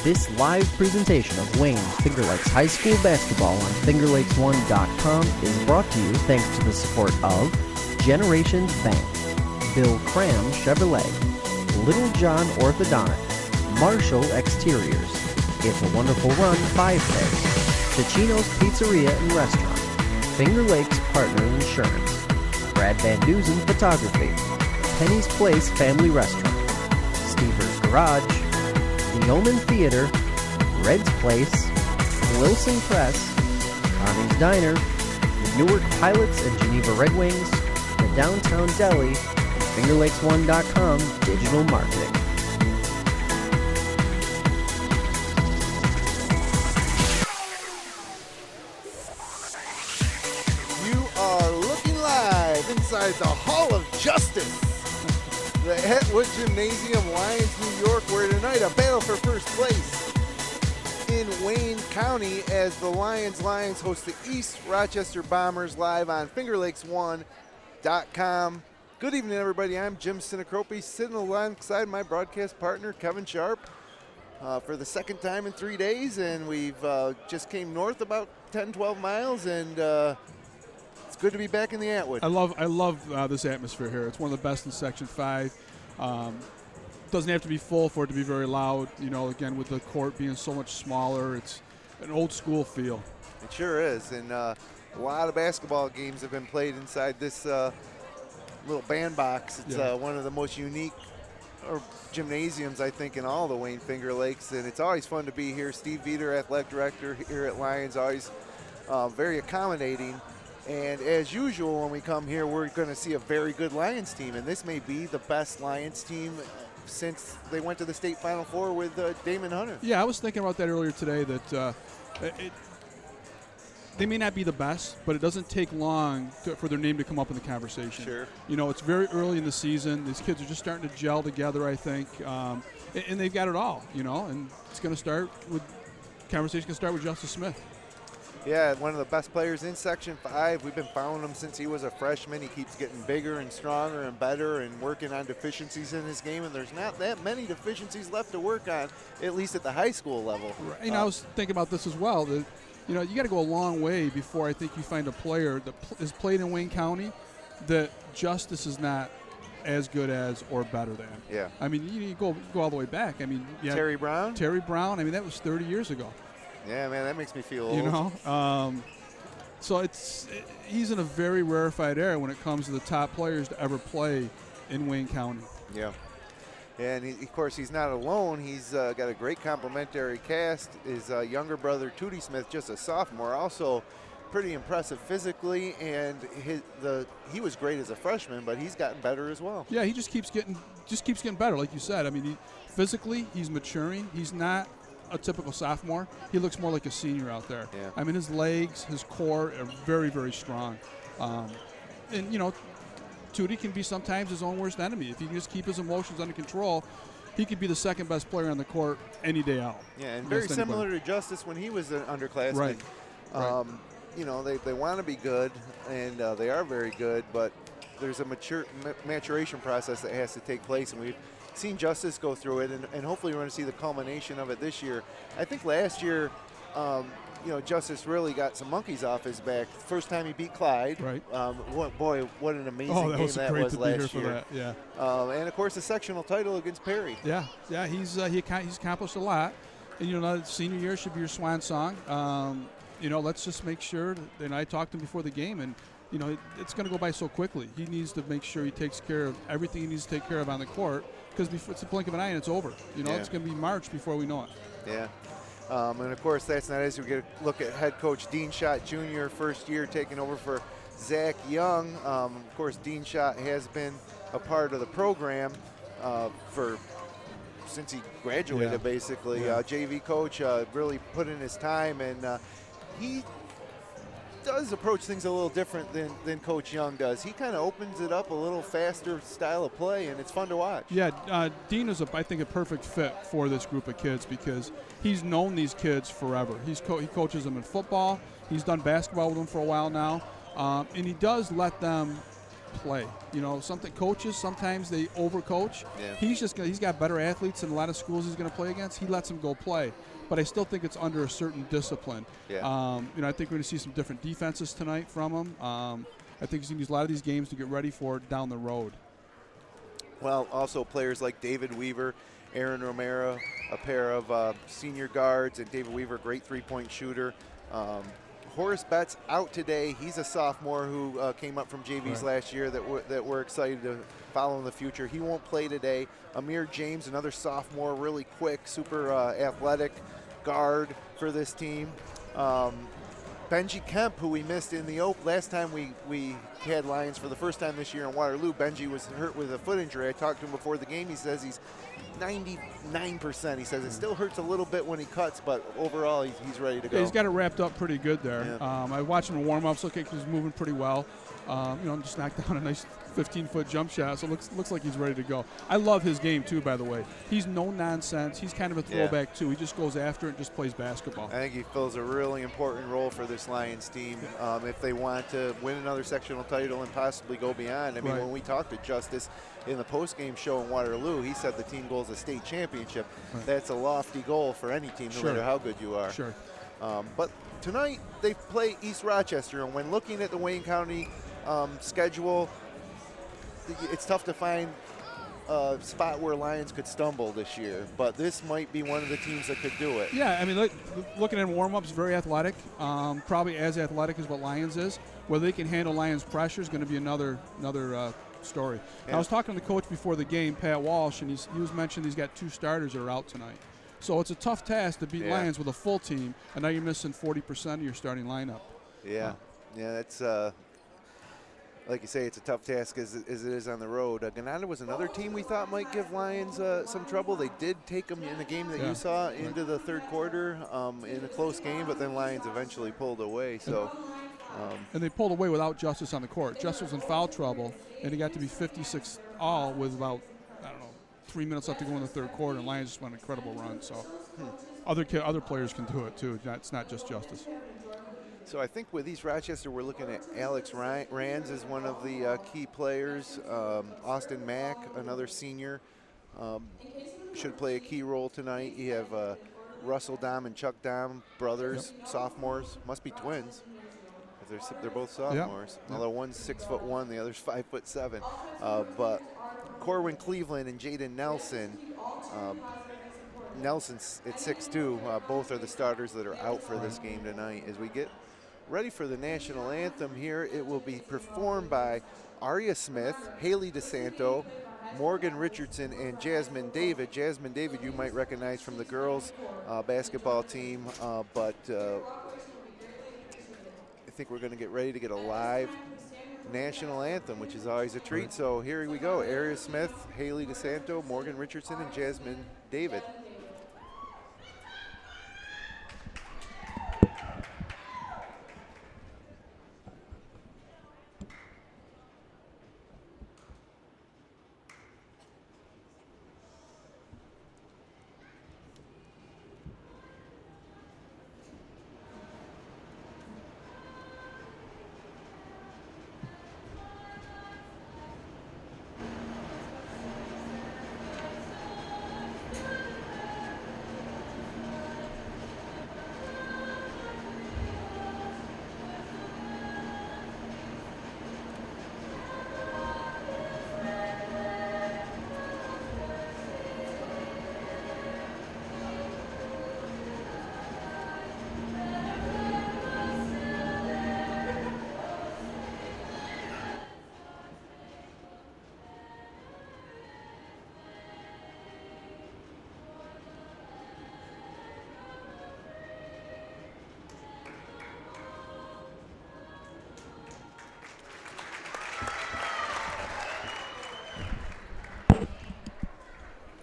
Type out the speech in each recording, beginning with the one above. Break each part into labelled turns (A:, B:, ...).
A: This live presentation of Wayne Finger Lakes High School basketball on FingerLakes1.com is brought to you thanks to the support of Generations Bank, Bill Cram Chevrolet, Little John Orthodontic, Marshall Exteriors, It's a Wonderful Run 5K, Ticino's Pizzeria and Restaurant, Finger Lakes Partner Insurance, Brad Van Dusen Photography, Penny's Place Family Restaurant, Stever's Garage, The Omen Theater, Red's Place, Wilson Press, Connie's Diner, the Newark Pilots and Geneva Red Wings, the Downtown Deli, and FingerLakes1.com digital marketing.
B: You are looking live inside the Hall of Justice, the Atwood Gymnasium, Lyons, New York, where tonight a battle for first place in Wayne County as the Lyons Lions host the East Rochester Bombers live on FingerLakes1.com. Good evening, everybody. I'm Jim Sinicropi, sitting alongside my broadcast partner, Kevin Sharp, for the second time in 3 days, and we've just came north about 10, 12 miles, and it's good to be back in the Atwood.
C: I love this atmosphere here. It's one of the best in Section 5. Doesn't have to be full for it to be very loud. You know, again, with the court being so much smaller, it's an old school feel.
B: It sure is, and a lot of basketball games have been played inside this little bandbox. It's one of the most unique gymnasiums, I think, in all the Wayne Finger Lakes, and it's always fun to be here. Steve Veter, athletic director here at Lyons, always very accommodating. And as usual, when we come here, we're going to see a very good Lions team, and this may be the best Lions team since they went to the state Final Four with Damon Hunter.
C: Yeah, I was thinking about that earlier today, that they may not be the best, but it doesn't take long for their name to come up in the conversation.
B: Sure.
C: You know, it's very early in the season. These kids are just starting to gel together, I think, and they've got it all, you know, and it's going to start with – conversation can start with Justice Smith.
B: Yeah, one of the best players in Section 5. We've been following him since he was a freshman. He keeps getting bigger and stronger and better and working on deficiencies in his game, and there's not that many deficiencies left to work on, at least at the high school level.
C: Right. You know, I was thinking about this as well. That, you know, you got to go a long way before I think you find a player that is played in Wayne County that Justice is not as good as or better than.
B: Yeah.
C: I mean, you go all the way back. I mean,
B: Terry Brown?
C: Terry Brown. I mean, that was 30 years ago.
B: Yeah, man, that makes me feel old.
C: You know, so he's in a very rarefied era when it comes to the top players to ever play in Wayne County.
B: Yeah. And, of course, he's not alone. He's got a great complimentary cast. His younger brother, Tootie Smith, just a sophomore, also pretty impressive physically. And he was great as a freshman, but he's gotten better as well.
C: Yeah, he just keeps getting better, like you said. I mean, physically, he's maturing. He's not a typical sophomore. He looks more like a senior out there.
B: Yeah.
C: I mean, his legs, his core are very, very strong. And, you know, Tootie can be sometimes his own worst enemy. If he can just keep his emotions under control, he could be the second best player on the court any day out.
B: Yeah, and very similar to Justice when he was an underclassman.
C: Right.
B: You know, they want to be good, and they are very good, but there's a maturation process that has to take place, and we've seen Justice go through it, and hopefully we're going to see the culmination of it this year. I think last year, you know, Justice really got some monkeys off his back. First time he beat Clyde.
C: Right.
B: What an amazing game that was last year.
C: Yeah.
B: And of course the sectional title against Perry.
C: Yeah. He's accomplished a lot, and you know, senior year should be your swan song. You know, let's just make sure. And I talked to him before the game, and you know, it's going to go by so quickly. He needs to make sure he takes care of everything he needs to take care of on the court, because it's a blink of an eye and it's over. You know, It's going to be March before we know it.
B: Yeah. And, of course, that's not as we get a look at head coach Dean Schott Jr., first year taking over for Zach Young. Of course, Dean Schott has been a part of the program since he graduated, basically. JV coach really put in his time, and he does approach things a little different than Coach Young does. He kind of opens it up a little faster style of play, and it's fun to watch.
C: Yeah, Dean is, I think, a perfect fit for this group of kids because he's known these kids forever. He coaches them in football. He's done basketball with them for a while now, and he does let them play. You know, coaches sometimes they overcoach.
B: Yeah.
C: He's got better athletes in a lot of schools he's going to play against. He lets them go play, but I still think it's under a certain discipline.
B: Yeah.
C: You know, I think we're going to see some different defenses tonight from him. I think he's going to use a lot of these games to get ready for down the road.
B: Well, also players like David Weaver, Aaron Romero, a pair of senior guards, and David Weaver, great three-point shooter. Horace Betts out today. He's a sophomore who came up from JVs last year that we're excited to follow in the future. He won't play today. Amir James, another sophomore, really quick, super athletic guard for this team. Benji Kemp, who we missed in the last time we had Lions for the first time this year in Waterloo. Benji was hurt with a foot injury. I talked to him before the game. He says he's 99%. He says it still hurts a little bit when he cuts, but overall he's ready to go.
C: Yeah, he's got it wrapped up pretty good there.
B: Yeah.
C: I watched him in warm-ups. Look like he's moving pretty well. You know, just knocked down a nice 15-foot jump shot, so it looks like he's ready to go. I love his game, too, by the way. He's no nonsense. He's kind of a throwback, too. He just goes after it and just plays basketball.
B: I think he fills a really important role for this Lions team if they want to win another sectional title and possibly go beyond. I mean, when we talked to Justice in the post-game show in Waterloo, he said the team goal is a state championship. That's a lofty goal for any team, no matter how good you are.
C: Sure.
B: But tonight they play East Rochester, and when looking at the Wayne County schedule, it's tough to find a spot where Lions could stumble this year, but this might be one of the teams that could do it.
C: Yeah, I mean, looking at warm-ups, very athletic, probably as athletic as what Lions is. Whether they can handle Lions' pressure is going to be another story.
B: Yeah.
C: I was talking to the coach before the game, Pat Walsh, and he was mentioning he's got 2 starters that are out tonight. So it's a tough task to beat Lions with a full team, and now you're missing 40% of your starting lineup.
B: Yeah, that's like you say, it's a tough task as it is on the road. Granada was another team we thought might give Lions some trouble. They did take them in the game that you saw into the third quarter in a close game, but then Lions eventually pulled away. So.
C: And they pulled away without Justice on the court. Justice was in foul trouble, and he got to be 56 all with about, 3 minutes left to go in the third quarter, and Lions just went an incredible run. So other players can do it, too. It's not just Justice.
B: So I think with East Rochester, we're looking at Alex Rands as one of the key players. Austin Mack, another senior, should play a key role tonight. You have Russell Dom and Chuck Dom, brothers, sophomores, must be twins. They're both sophomores, although one's 6'1", the other's 5'7". But Corwin Cleveland and Jaden Nelson. Nelson's at 6'2". Both are the starters that are out for this game tonight. As we get ready for the national anthem here, it will be performed by Aria Smith, Haley DeSanto, Morgan Richardson, and Jasmine David. Jasmine David you might recognize from the girls basketball team, but I think we're going to get ready to get a live national anthem, which is always a treat. So here we go. Aria Smith, Haley DeSanto, Morgan Richardson, and Jasmine David.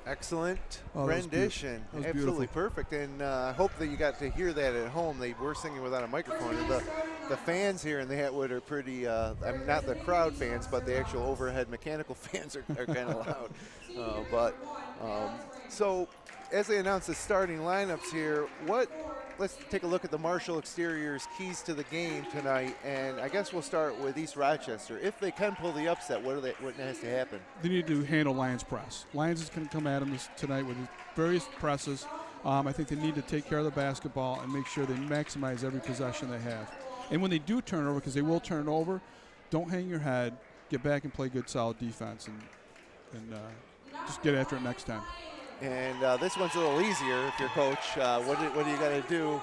B: Excellent rendition.
C: That was
B: Absolutely
C: beautiful.
B: perfect. And I hope that you got to hear that at home. They were singing without a microphone. And the fans here in the Atwood are pretty, I mean, not the crowd fans, but the actual overhead mechanical fans are kind of loud. So as they announce the starting lineups here, let's take a look at the Marshall Exteriors keys to the game tonight, and I guess we'll start with East Rochester. If they can pull the upset, what has to happen?
C: They need to handle Lyons press. Lyons is going to come at them tonight with various presses. I think they need to take care of the basketball and make sure they maximize every possession they have. And when they do turn it over, because they will turn it over, don't hang your head. Get back and play good, solid defense, and just get after it next time.
B: And this one's a little easier if you're coach. What do you got to do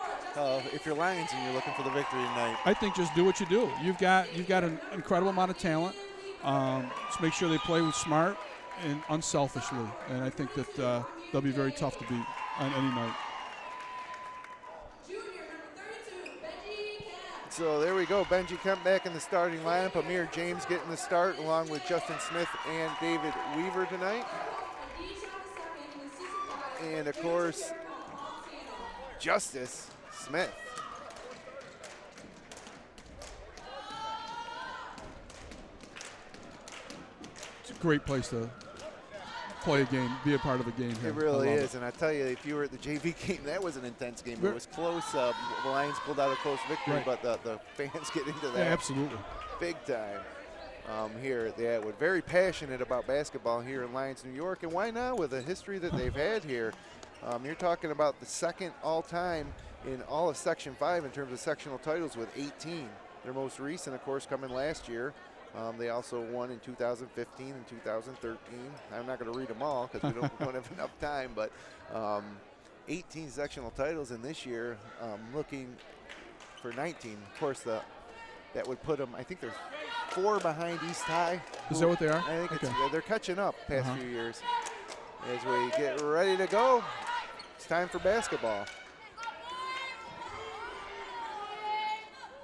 B: if you're Lions and you're looking for the victory tonight?
C: I think just do what you do. You've got an incredible amount of talent. Just make sure they play with smart and unselfishly. And I think that they'll be very tough to beat on any night.
B: So there we go. Benji Kemp back in the starting lineup. Amir James getting the start along with Justin Smith and David Weaver tonight. And, of course, Justice Smith.
C: It's a great place to play a game, be a part of a game here.
B: It really is. And I tell you, if you were at the JV game, that was an intense game. It was close. The Lions pulled out a close victory,
C: right.
B: But the fans get into that.
C: Yeah, absolutely.
B: Big time. Here at the Atwood. Very passionate about basketball here in Lyons, New York, and why not with the history that they've had here. You're talking about the second all-time in all of Section 5 in terms of sectional titles with 18. Their most recent, of course, coming last year. They also won in 2015 and 2013. I'm not going to read them all because we don't have enough time, but 18 sectional titles in this year, looking for 19. Of course, that would put them, I think there's 4 behind East High.
C: Is that what they are?
B: I think
C: okay.
B: they're catching up past few years. As we get ready to go, it's time for basketball.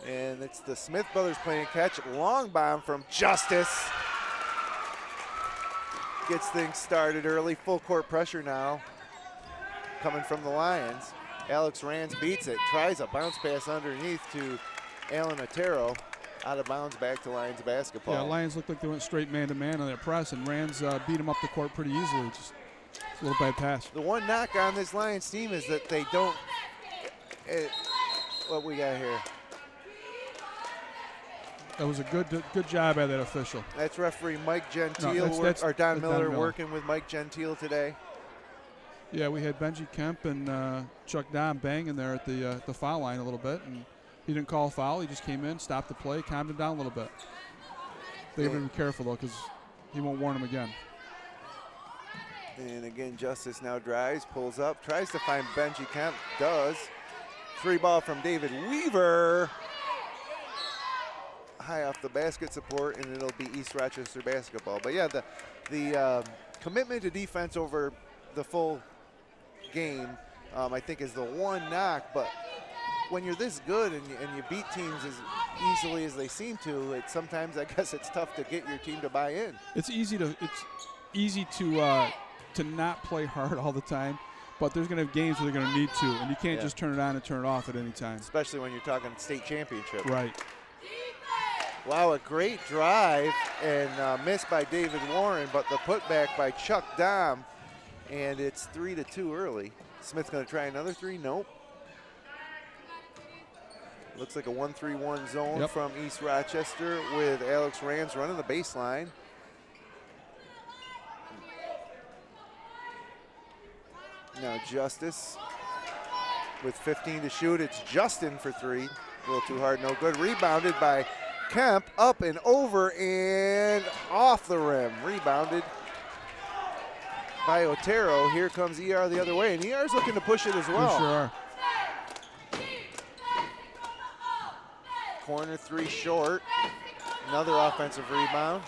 B: And it's the Smith brothers playing catch. Long bomb from Justice. Gets things started early. Full court pressure now coming from the Lions. Alex Rands beats it. Tries a bounce pass underneath to Alan Otero. Out of bounds back to Lions basketball.
C: Yeah, Lions looked like they went straight man-to-man on their press, and Rands beat him up the court pretty easily. Just a little bad pass.
B: The one knock on this Lions team is that they don't what we got here.
C: That was a good job by that official.
B: That's referee Mike Gentile,
C: or
B: Don Miller working with Mike Gentile today.
C: Yeah, we had Benji Kemp and Chuck Dom banging there at the foul line a little bit, and he didn't call a foul. He just came in, stopped the play, calmed him down a little bit. They have to be careful, though, because he won't warn him again.
B: And again, Justice now drives, pulls up, tries to find Benji Kemp, does. 3 ball from David Weaver. High off the basket support, and it'll be East Rochester basketball. But yeah, the commitment to defense over the full game, I think, is the one knock. But when you're this good and you beat teams as easily as they seem to, sometimes I guess it's tough to get your team to buy in.
C: It's easy to not play hard all the time, but there's going to have games where they're going to need to, and you can't just turn it on and turn it off at any time.
B: Especially when you're talking state championship.
C: Right.
B: Wow, a great drive and missed by David Warren, but the putback by Chuck Dom, and it's 3-2 early. Smith's going to try another 3. Nope. Looks like a 1-3-1 zone from East Rochester with Alex Rands running the baseline. Now Justice with 15 to shoot. It's Justin for 3. A little too hard, no good. Rebounded by Kemp, up and over and off the rim. Rebounded by Otero. Here comes ER the other way, and ER's looking to push it as well.
C: They sure are.
B: Corner 3 short. Another offensive rebound.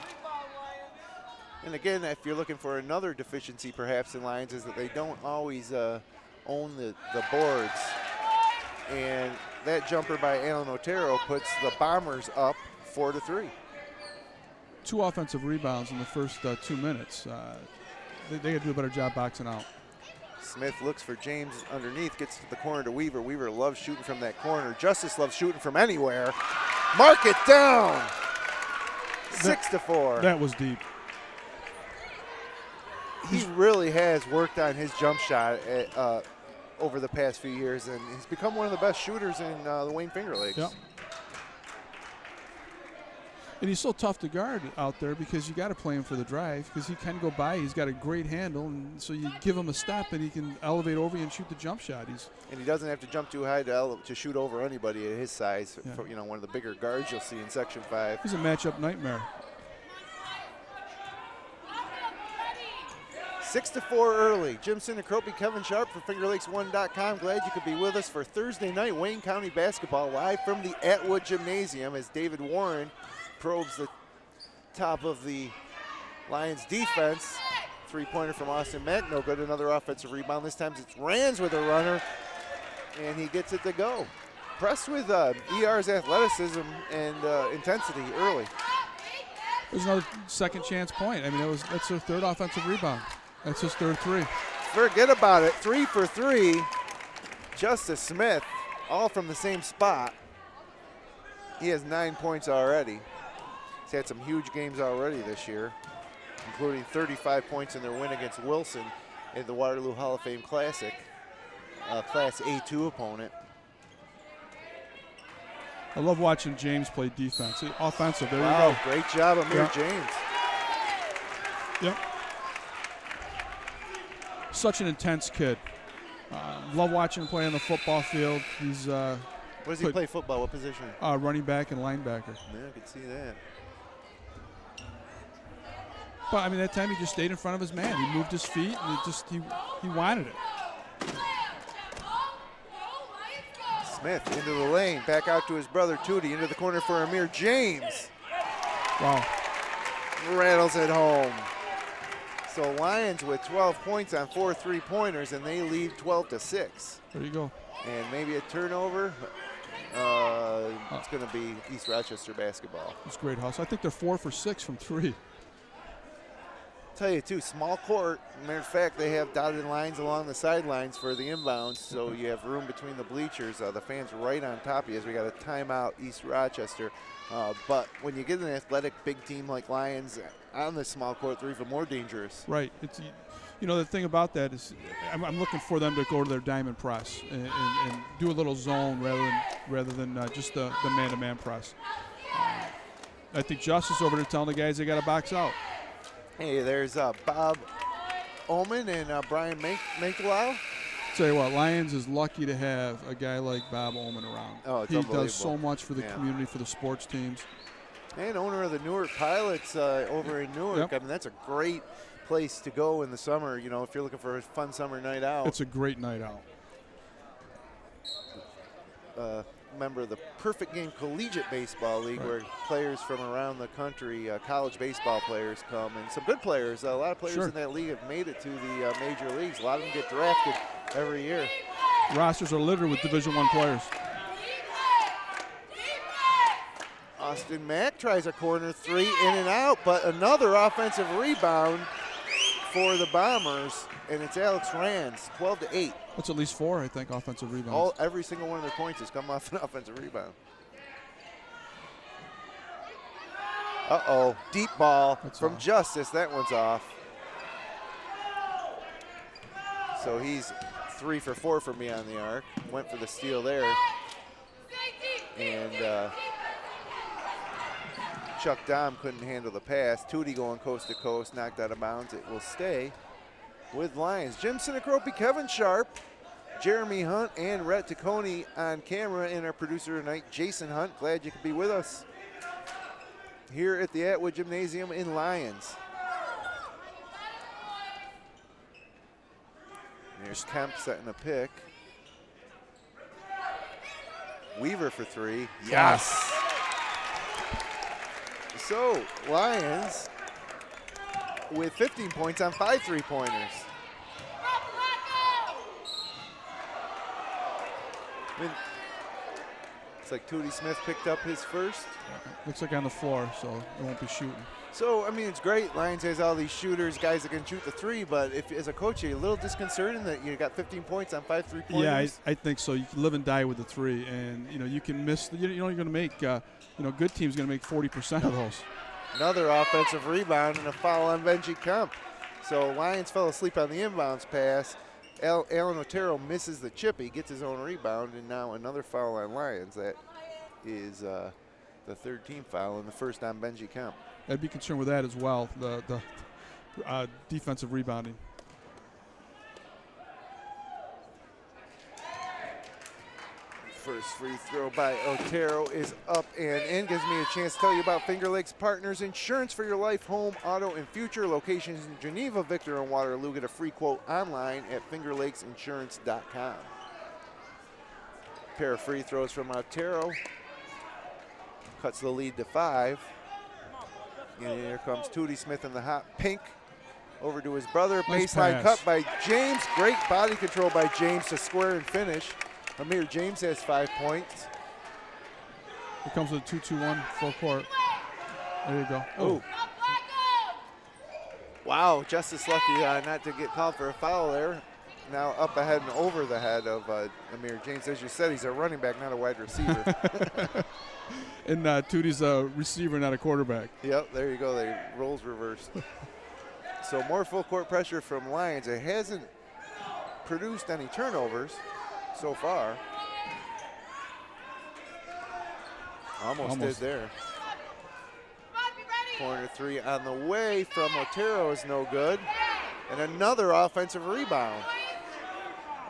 B: And again, if you're looking for another deficiency perhaps in Lions, is that they don't always own the boards. And that jumper by Alan Otero puts the Bombers up 4-3.
C: 2 offensive rebounds in the first 2 minutes. They got to do a better job boxing out.
B: Smith looks for James underneath, gets to the corner to Weaver. Weaver loves shooting from that corner. Justice loves shooting from anywhere. Mark it down. 6-4.
C: That was deep.
B: he really has worked on his jump shot over the past few years, and he's become one of the best shooters in the Wayne Finger Lakes.
C: Yep. And he's so tough to guard out there because you got to play him for the drive because he can go by. He's got a great handle, and so you give him a step, and he can elevate over you and shoot the jump shot.
B: And he doesn't have to jump too high to shoot over anybody at his size. Yeah. For, one of the bigger guards you'll see in Section 5.
C: He's a matchup nightmare.
B: 6-4 early. Jim Sinicropi, Kevin Sharp for FingerLakes1.com. Glad you could be with us for Thursday night Wayne County basketball live from the Atwood Gymnasium as David Warren probes the top of the Lions defense. Three-pointer from Austin Mack, no good. Another offensive rebound. This time it's Rands with a runner, and he gets it to go. Impressed with ER's athleticism and intensity early.
C: There's another second chance point. I mean, that's their third offensive rebound. That's his third three.
B: Forget about it. 3 for 3. Justice Smith, all from the same spot. He has 9 points already. He's had some huge games already this year, including 35 points in their win against Wilson in the Waterloo Hall of Fame Classic, Class A2 opponent.
C: I love watching James play defense. Offensive, there you
B: go.
C: Great
B: job, Amir James.
C: Yep. Such an intense kid. Love watching him play on the football field. He's
B: Where does he play football? What position?
C: Running back and linebacker.
B: Yeah, I can see that.
C: But I mean, that time he just stayed in front of his man. He moved his feet, and he wanted it.
B: Smith into the lane, back out to his brother Tootie, into the corner for Amir James.
C: Wow.
B: Rattles it home. So Lions with 12 points on 4 3-pointers, and they lead 12-6.
C: There you go.
B: And maybe a turnover. It's going to be East Rochester basketball.
C: It's great hustle. I think they're 4 for 6 from 3.
B: Tell you too, small court. Matter of fact, they have dotted lines along the sidelines for the inbounds, so you have room between the bleachers. The fans right on top of you as we got a timeout, East Rochester. But when you get an athletic big team like Lions on the small court, they're even more dangerous.
C: Right. It's, the thing about that is I'm looking for them to go to their diamond press and do a little zone rather than just the man-to-man press. I think Justice over there telling the guys they got to box out.
B: Hey, there's Bob Oman and Brian Mankelau.
C: Tell you what, Lions is lucky to have a guy like Bob Oman around.
B: Oh, it's
C: he does so much for the community, for the sports teams.
B: And owner of the Newark Pilots over in Newark.
C: Yep.
B: I mean, that's a great place to go in the summer, if you're looking for a fun summer night out.
C: It's a great night out.
B: Member of the Perfect Game Collegiate Baseball League, where players from around the country, college baseball players come, and some good players. A lot of players in that league have made it to the major leagues. A lot of them get drafted every year.
C: Rosters are littered with Division I players.
B: Austin Mack tries a corner three, in and out, but another offensive rebound for the Bombers, and it's Alex Rands, 12-8.
C: That's at least 4, I think, offensive rebounds.
B: Every single one of their points has come off an offensive rebound. Deep ball from Justice. That one's off. So he's 3 for 4 for me on the arc. Went for the steal there. And Chuck Dom couldn't handle the pass. Tootie going coast to coast, knocked out of bounds. It will stay with Lions. Jim Sinicropi, Kevin Sharp, Jeremy Hunt, and Rhett Taccone on camera, and our producer tonight, Jason Hunt. Glad you could be with us here at the Atwood Gymnasium in Lyons. There's Kemp setting a pick. Weaver for 3. Yes! So, Lions with 15 points on 5 3-pointers. I mean, it's like Tootie Smith picked up his first.
C: Looks like on the floor, so it won't be shooting.
B: So, I mean, it's great. Lions has all these shooters, guys that can shoot the 3, but if, as a coach, you're a little disconcerting that you got 15 points on 5 3-pointers.
C: Yeah, I think so. You can live and die with the 3, and, you can miss. You're going to make, good teams going to make 40% of those.
B: Another offensive rebound and a foul on Benji Kemp. So Lions fell asleep on the inbounds pass. Alan Otero misses the chip. He gets his own rebound, and now another foul on Lions. That is the third team foul, and the first on Benji Kemp.
C: I'd be concerned with that as well, the defensive rebounding.
B: First free throw by Otero is up and in. Gives me a chance to tell you about Finger Lakes Partners Insurance for your life, home, auto, and future. Locations in Geneva, Victor, and Waterloo. Get a free quote online at fingerlakesinsurance.com. Pair of free throws from Otero. Cuts the lead to 5. And here comes Tootie Smith in the hot pink. Over to his brother.
C: Nice
B: Baseline
C: pass.
B: cut by James. Great body control by James to square and finish. Amir James has 5 points.
C: Here comes the 2-2-1 full court. There you go.
B: Oh. Wow, Justice lucky not to get called for a foul there. Now up ahead and over the head of Amir James. As you said, he's a running back, not a wide receiver.
C: And Tootie's a receiver, not a quarterback.
B: Yep, there you go. The roles reversed. So more full court pressure from Lions. It hasn't produced any turnovers so far. Almost did there. Corner 3 on the way from Otero is no good. And another offensive rebound.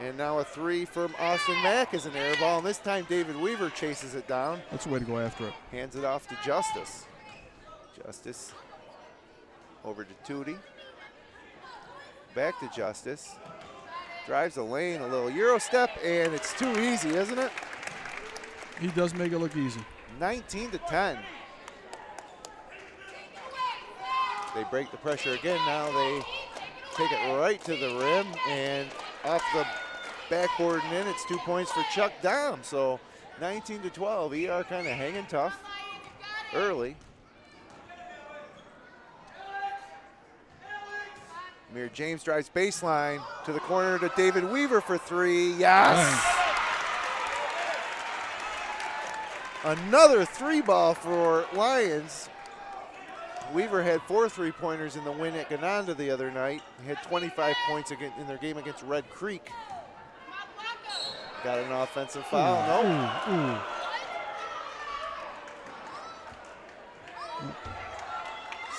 B: And now a 3 from Austin Mack is an air ball. And this time David Weaver chases it down.
C: That's the way to go after it.
B: Hands it off to Justice. Justice over to Tootie. Back to Justice. Drives the lane, a little Euro step, and it's too easy, isn't it?
C: He does make it look easy.
B: 19-10. They break the pressure again. Now they take it right to the rim and off the backboard and in. It's 2 points for Chuck Dom. So 19-12. ER kind of hanging tough early. Amir James drives baseline to the corner to David Weaver for 3. Yes! Nice. Another 3-ball for Lions. Weaver had 4 3-pointers in the win at Gananda the other night. He had 25 points in their game against Red Creek. Got an offensive foul. No.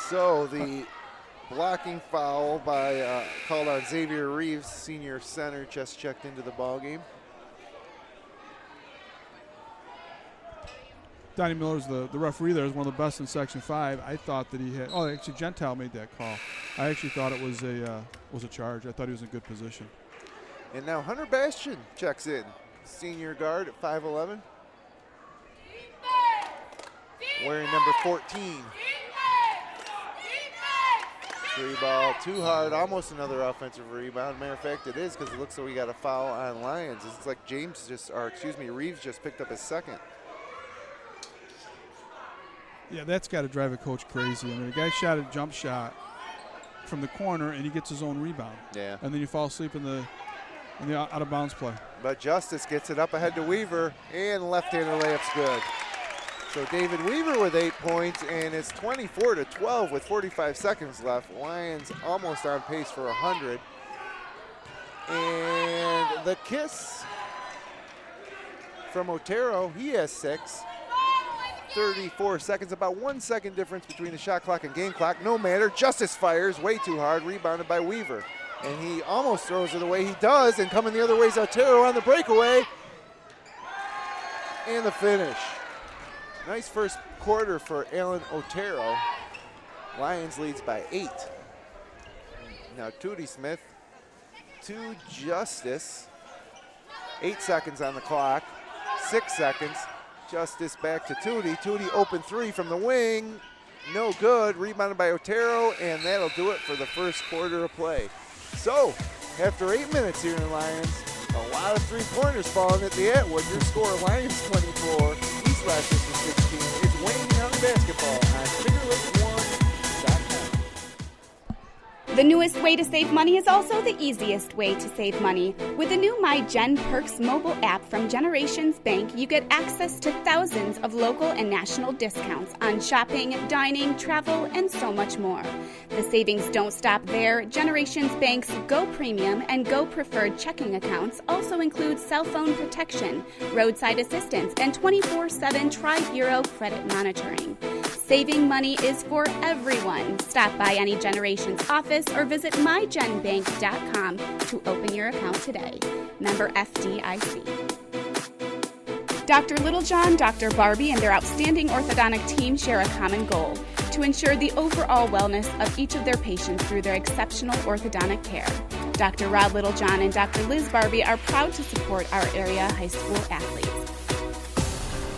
B: So the blocking foul by called on Xavier Reeves, senior center, just checked into the ball game.
C: Donnie Miller's the referee there is one of the best in Section 5. I thought that he had. Oh, actually, Gentile made that call. I actually thought it was a charge. I thought he was in good position.
B: And now Hunter Bastian checks in, senior guard at 5'11", wearing number 14. 3-ball, too hard, almost another offensive rebound. Matter of fact, it is because it looks like we got a foul on Lions. It's like Reeves just picked up his second.
C: Yeah, that's got to drive a coach crazy. I mean, the guy shot a jump shot from the corner, and he gets his own rebound.
B: Yeah.
C: And then you fall asleep in the out-of-bounds play.
B: But Justice gets it up ahead to Weaver, and left-hander layup's good. So David Weaver with 8 points, and it's 24-12 with 45 seconds left. Lions almost on pace for 100. And the kiss from Otero, he has 6. 34 seconds, about 1 second difference between the shot clock and game clock. No matter, Justice fires way too hard, rebounded by Weaver. And he almost throws it away. He does, and coming the other way is Otero on the breakaway. And the finish. Nice first quarter for Alan Otero. Lions leads by 8. Now Tootie Smith to Justice. 8 seconds on the clock, 6 seconds. Justice back to Tootie. Tootie open 3 from the wing. No good. Rebounded by Otero, and that'll do it for the first quarter of play. So, after 8 minutes here in Lions, a lot of 3-pointers falling at the Atwood. Your score, Lions 24, East Rochester 16. It's Wayne County basketball on FingerLakes1.com.
D: The newest way to save money is also the easiest way to save money. With the new My Gen Perks mobile app from Generations Bank, you get access to thousands of local and national discounts on shopping, dining, travel, and so much more. The savings don't stop there. Generations Bank's Go Premium and Go Preferred checking accounts also include cell phone protection, roadside assistance, and 24/7 Tri-Bureau credit monitoring. Saving money is for everyone. Stop by any Generations office or visit mygenbank.com to open your account today. Member FDIC. Dr. Littlejohn, Dr. Barbie, and their outstanding orthodontic team share a common goal: to ensure the overall wellness of each of their patients through their exceptional orthodontic care. Dr. Rod Littlejohn and Dr. Liz Barbie are proud to support our area high school athletes.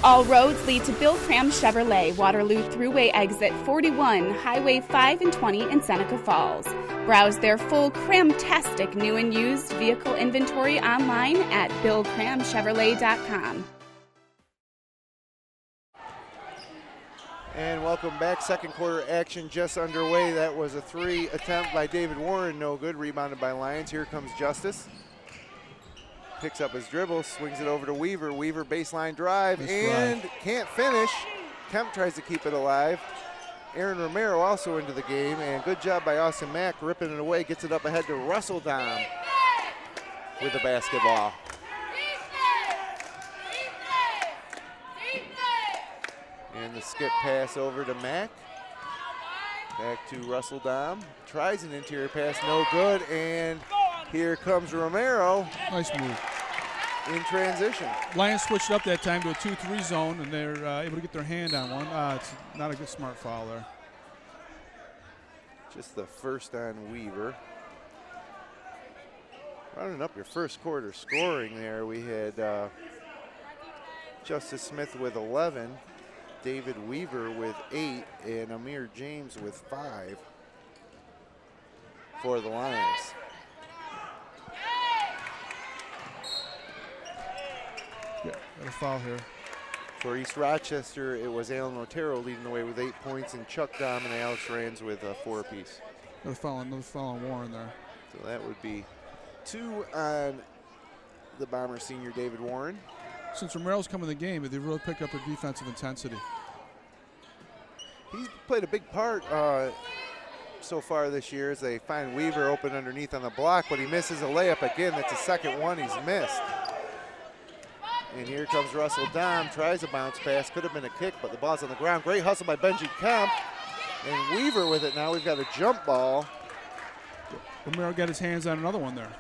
D: All roads lead to Bill Cram Chevrolet, Waterloo Thruway Exit 41, Highway 5 and 20 in Seneca Falls. Browse their full Cram-tastic new and used vehicle inventory online at billcramchevrolet.com.
B: And welcome back. Second quarter action just underway. That was a 3 attempt by David Warren. No good. Rebounded by Lyons. Here comes Justice. Picks up his dribble, swings it over to Weaver. Weaver baseline drive and can't finish. Kemp tries to keep it alive. Aaron Romero also into the game, and good job by Austin Mack ripping it away. Gets it up ahead to Russell Dom with the basketball. And the skip pass over to Mack. Back to Russell Dom. Tries an interior pass, no good, and here comes Romero.
C: Nice move.
B: In transition.
C: Lions switched up that time to a 2-3 zone, and they're able to get their hand on one. It's not a good smart foul there.
B: Just the first on Weaver. Rounding up your first quarter scoring there, we had Justice Smith with 11, David Weaver with 8, and Amir James with 5 for the Lions.
C: Yeah, got a foul here.
B: For East Rochester, it was Alan Otero leading the way with 8 points, and Chuck Dom and Alex Rands with 4 apiece.
C: Another foul on Warren there.
B: So that would be 2 on the Bomber senior David Warren.
C: Since Romero's come in the game, they've really picked up their defensive intensity.
B: He's played a big part so far this year as they find Weaver open underneath on the block, but he misses a layup again. That's the second one he's missed. And here comes Russell Dom, tries a bounce pass, could have been a kick, but the ball's on the ground. Great hustle by Benji Kemp, and Weaver with it now. We've got a jump ball.
C: Romero got his hands on another one there.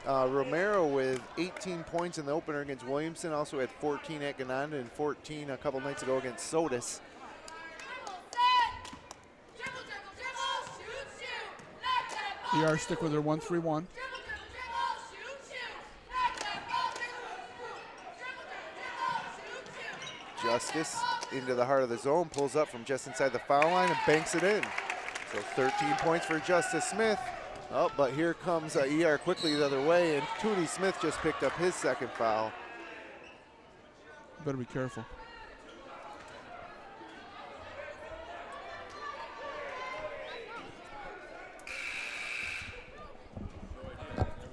B: Romero with 18 points in the opener against Williamson, also had 14 at Gananda and 14 a couple nights ago against Sodas.
C: ER stick with their 1-3-1.
B: Justice into the heart of the zone, pulls up from just inside the foul line and banks it in. So 13 points for Justice Smith. Oh, but here comes ER quickly the other way, and Tootie Smith just picked up his second foul.
C: Better be careful.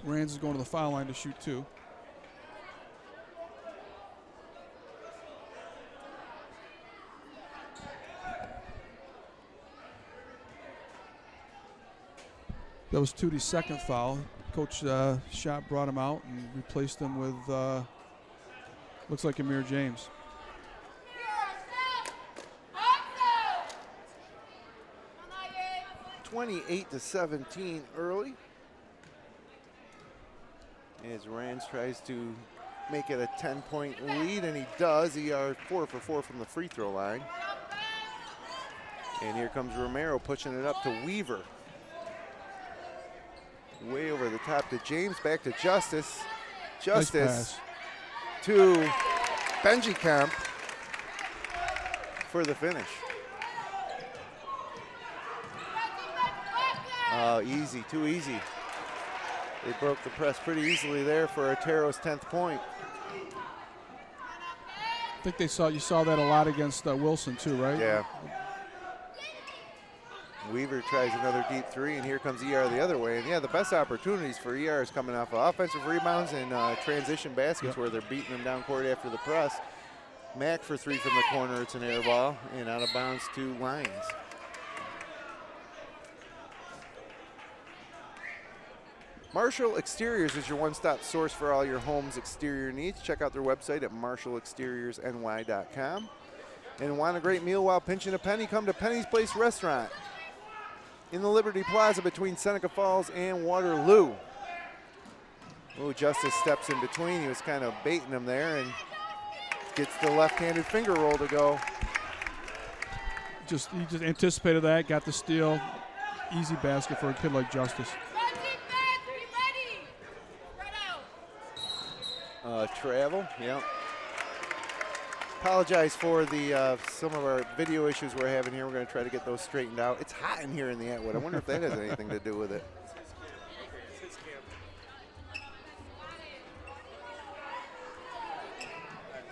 C: Rands is going to the foul line to shoot 2. That was Tootie's second foul. Coach Sharp brought him out and replaced him with, looks like Amir James.
B: (28-17) early. As Rands tries to make it a 10-point lead, and he does. ER 4 for 4 from the free throw line. And here comes Romero pushing it up to Weaver. Way over the top to James, back to Justice. Justice
C: nice
B: to Benji Kemp for the finish. Easy, too easy. They broke the press pretty easily there for Otero's 10th point.
C: I think you saw that a lot against Wilson too, right?
B: Yeah. Weaver tries another deep three, and here comes ER the other way. And yeah, the best opportunities for ER is coming off of offensive rebounds and transition baskets where they're beating them down court after the press. Mack for three from the corner. It's an air ball and out of bounds to Lions. Marshall Exteriors is your one-stop source for all your home's exterior needs. Check out their website at marshallexteriorsny.com. And want a great meal while pinching a penny? Come to Penny's Place Restaurant in the Liberty Plaza between Seneca Falls and Waterloo. Oh, Justice steps in between. He was kind of baiting him there and gets the left-handed finger roll to go.
C: He just anticipated that, got the steal. Easy basket for a kid like Justice.
B: Travel, yeah. Apologize for the some of our video issues we're having here. We're going to try to get those straightened out. It's hot in here in the Atwood. I wonder if that has anything to do with it.
E: It's his camp.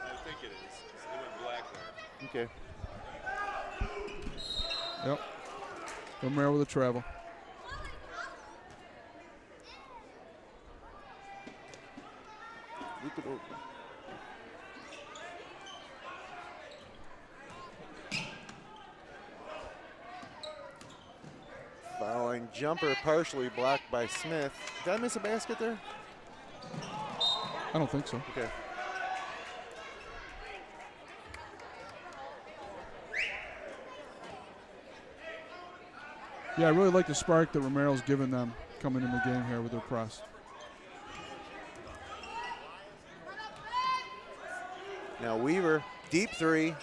E: I think it is. It went black there.
B: Okay.
C: Yep. Romero with a travel.
B: Loop it over. Fouling jumper partially blocked by Smith. Did I miss a basket there?
C: I don't think so.
B: Okay.
C: Yeah, I really like the spark that Romero's given them coming in the game here with their press.
B: Now Weaver, deep three.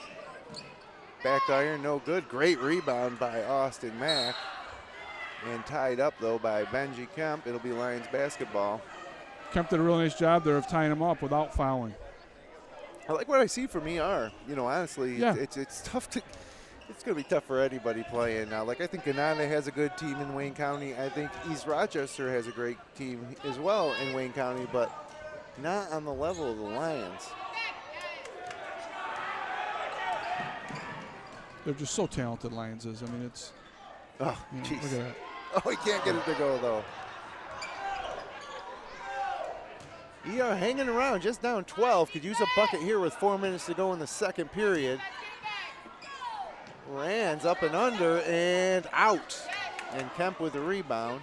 B: Back iron, no good. Great rebound by Austin Mack. And tied up, though, by Benji Kemp. It'll be Lions basketball.
C: Kemp did a really nice job there of tying him up without fouling.
B: I like what I see from ER. You know, honestly,
C: Yeah.
B: it's tough to – it's going to be tough for anybody playing now. Like, I think Gananda has a good team in Wayne County. I think East Rochester has a great team as well in Wayne County, but not on the level of the Lions.
C: They're just so talented, Lions is. I mean, it's –
B: Oh,
C: jeez.
B: jeez.
C: Look at that.
B: Oh, he can't get it to go, though. ER hanging around, just down 12. Could use a bucket here with 4 minutes to go in the second period. Rands up and under and out. And Kemp with the rebound.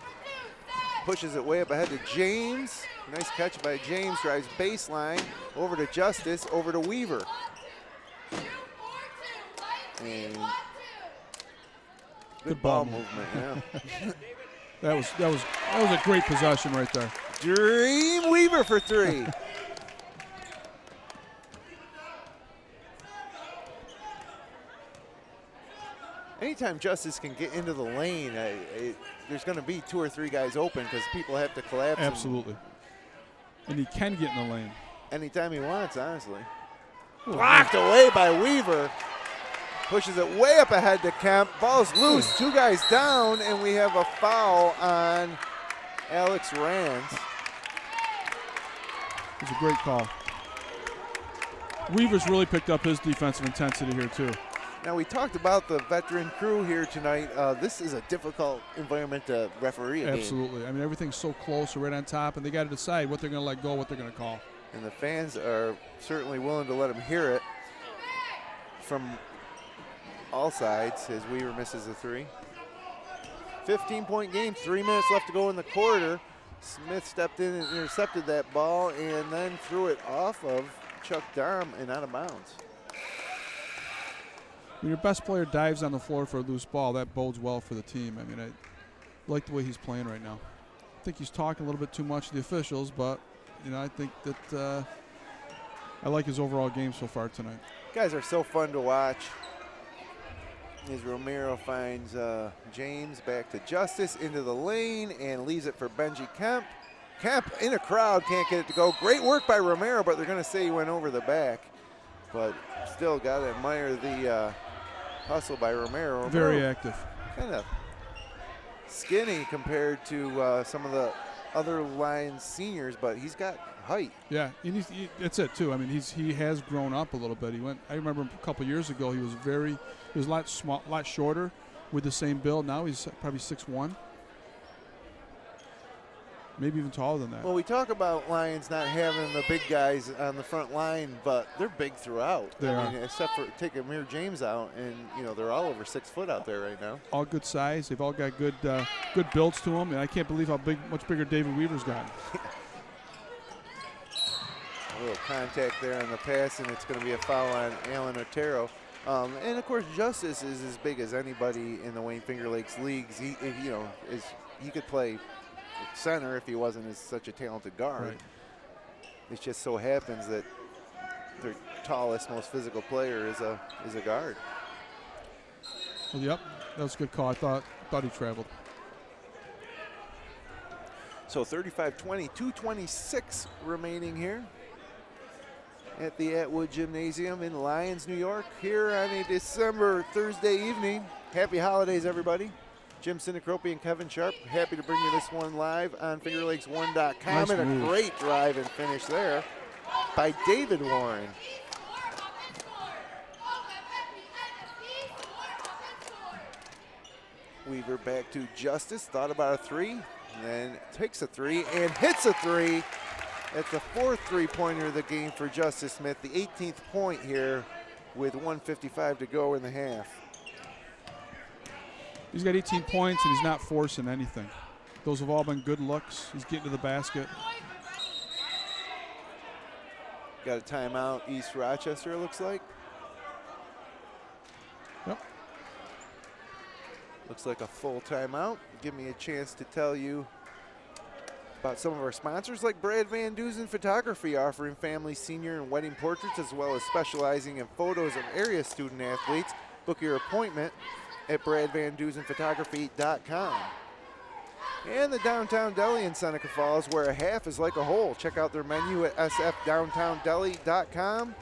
B: Pushes it way up ahead to James. Nice catch by James. Drives baseline. Over to Justice. Over to Weaver. And good ball movement, yeah.
C: That was a great possession right there.
B: Dream Weaver for three. Anytime Justice can get into the lane, there's going to be 2 or 3 guys open because people have to collapse.
C: Absolutely. And he can get in the lane.
B: Anytime he wants, honestly.
C: Ooh,
B: Blocked away by Weaver. Pushes it way up ahead to Kemp. Ball's loose. 2 guys down, and we have a foul on Alex Rands.
C: It was a great call. Weaver's really picked up his defensive intensity here, too.
B: Now, we talked about the veteran crew here tonight. This is a difficult environment to referee a game.
C: Absolutely. I mean, everything's so close, right on top, and they got to decide what they're going to let go, what they're going to call.
B: And the fans are certainly willing to let them hear it from all sides as Weaver misses a 3. 15-point game, 3 minutes left to go in the quarter. Smith stepped in and intercepted that ball and then threw it off of Chuck Darm and out of bounds.
C: When your best player dives on the floor for a loose ball, that bodes well for the team. I mean, I like the way he's playing right now. I think he's talking a little bit too much to the officials, but, you know, I think that I like his overall game so far tonight.
B: Guys are so fun to watch. As Romero finds James back to Justice into the lane and leaves it for Benji Kemp. Kemp in a crowd, can't get it to go. Great work by Romero, but they're going to say he went over the back. But still got to admire the hustle by Romero.
C: Very active.
B: Kind of skinny compared to some of the other Lions seniors, but he's got height.
C: Yeah, and that's it too. I mean, he has grown up a little bit. I remember a couple years ago he was a lot shorter, with the same build. Now he's probably 6'1". Maybe even taller than that.
B: Well, we talk about Lions not having the big guys on the front line, but they're big throughout.
C: They are.
B: Except for take Amir James out, and they're all over 6 foot out there right now.
C: All good size. They've all got good builds to them, and I can't believe how much bigger David Weaver's gotten.
B: A little contact there on the pass, and it's going to be a foul on Alan Otero. And of course, Justice is as big as anybody in the Wayne Finger Lakes leagues. He could play center if he wasn't such a talented guard.
C: Right.
B: It just so happens that their tallest, most physical player is a guard.
C: Well, yep, that was a good call. I thought he traveled.
B: So 35-20, 2:26 remaining here at the Atwood Gymnasium in Lyons, New York, here on a December Thursday evening. Happy holidays, everybody. Jim Sinicropi and Kevin Sharp, happy to bring you this one live on FingerLakes1.com.
C: Nice
B: and
C: move.
B: a great drive and finish there by David Warren. Weaver back to Justice, thought about a three, and then takes a three and hits a three. That's the 4th three-pointer of the game for Justice Smith, the 18th point here with 1:55 to go in the half.
C: He's got 18 points, and he's not forcing anything. Those have all been good looks. He's getting to the basket.
B: Got a timeout, East Rochester, it looks like.
C: Yep.
B: Looks like a full timeout. Give me a chance to tell you about some of our sponsors, like Brad Van Dusen Photography, offering family, senior, and wedding portraits, as well as specializing in photos of area student athletes. Book your appointment at bradvandusenphotography.com. And the Downtown Deli in Seneca Falls, where a half is like a whole. Check out their menu at sfdowntowndeli.com.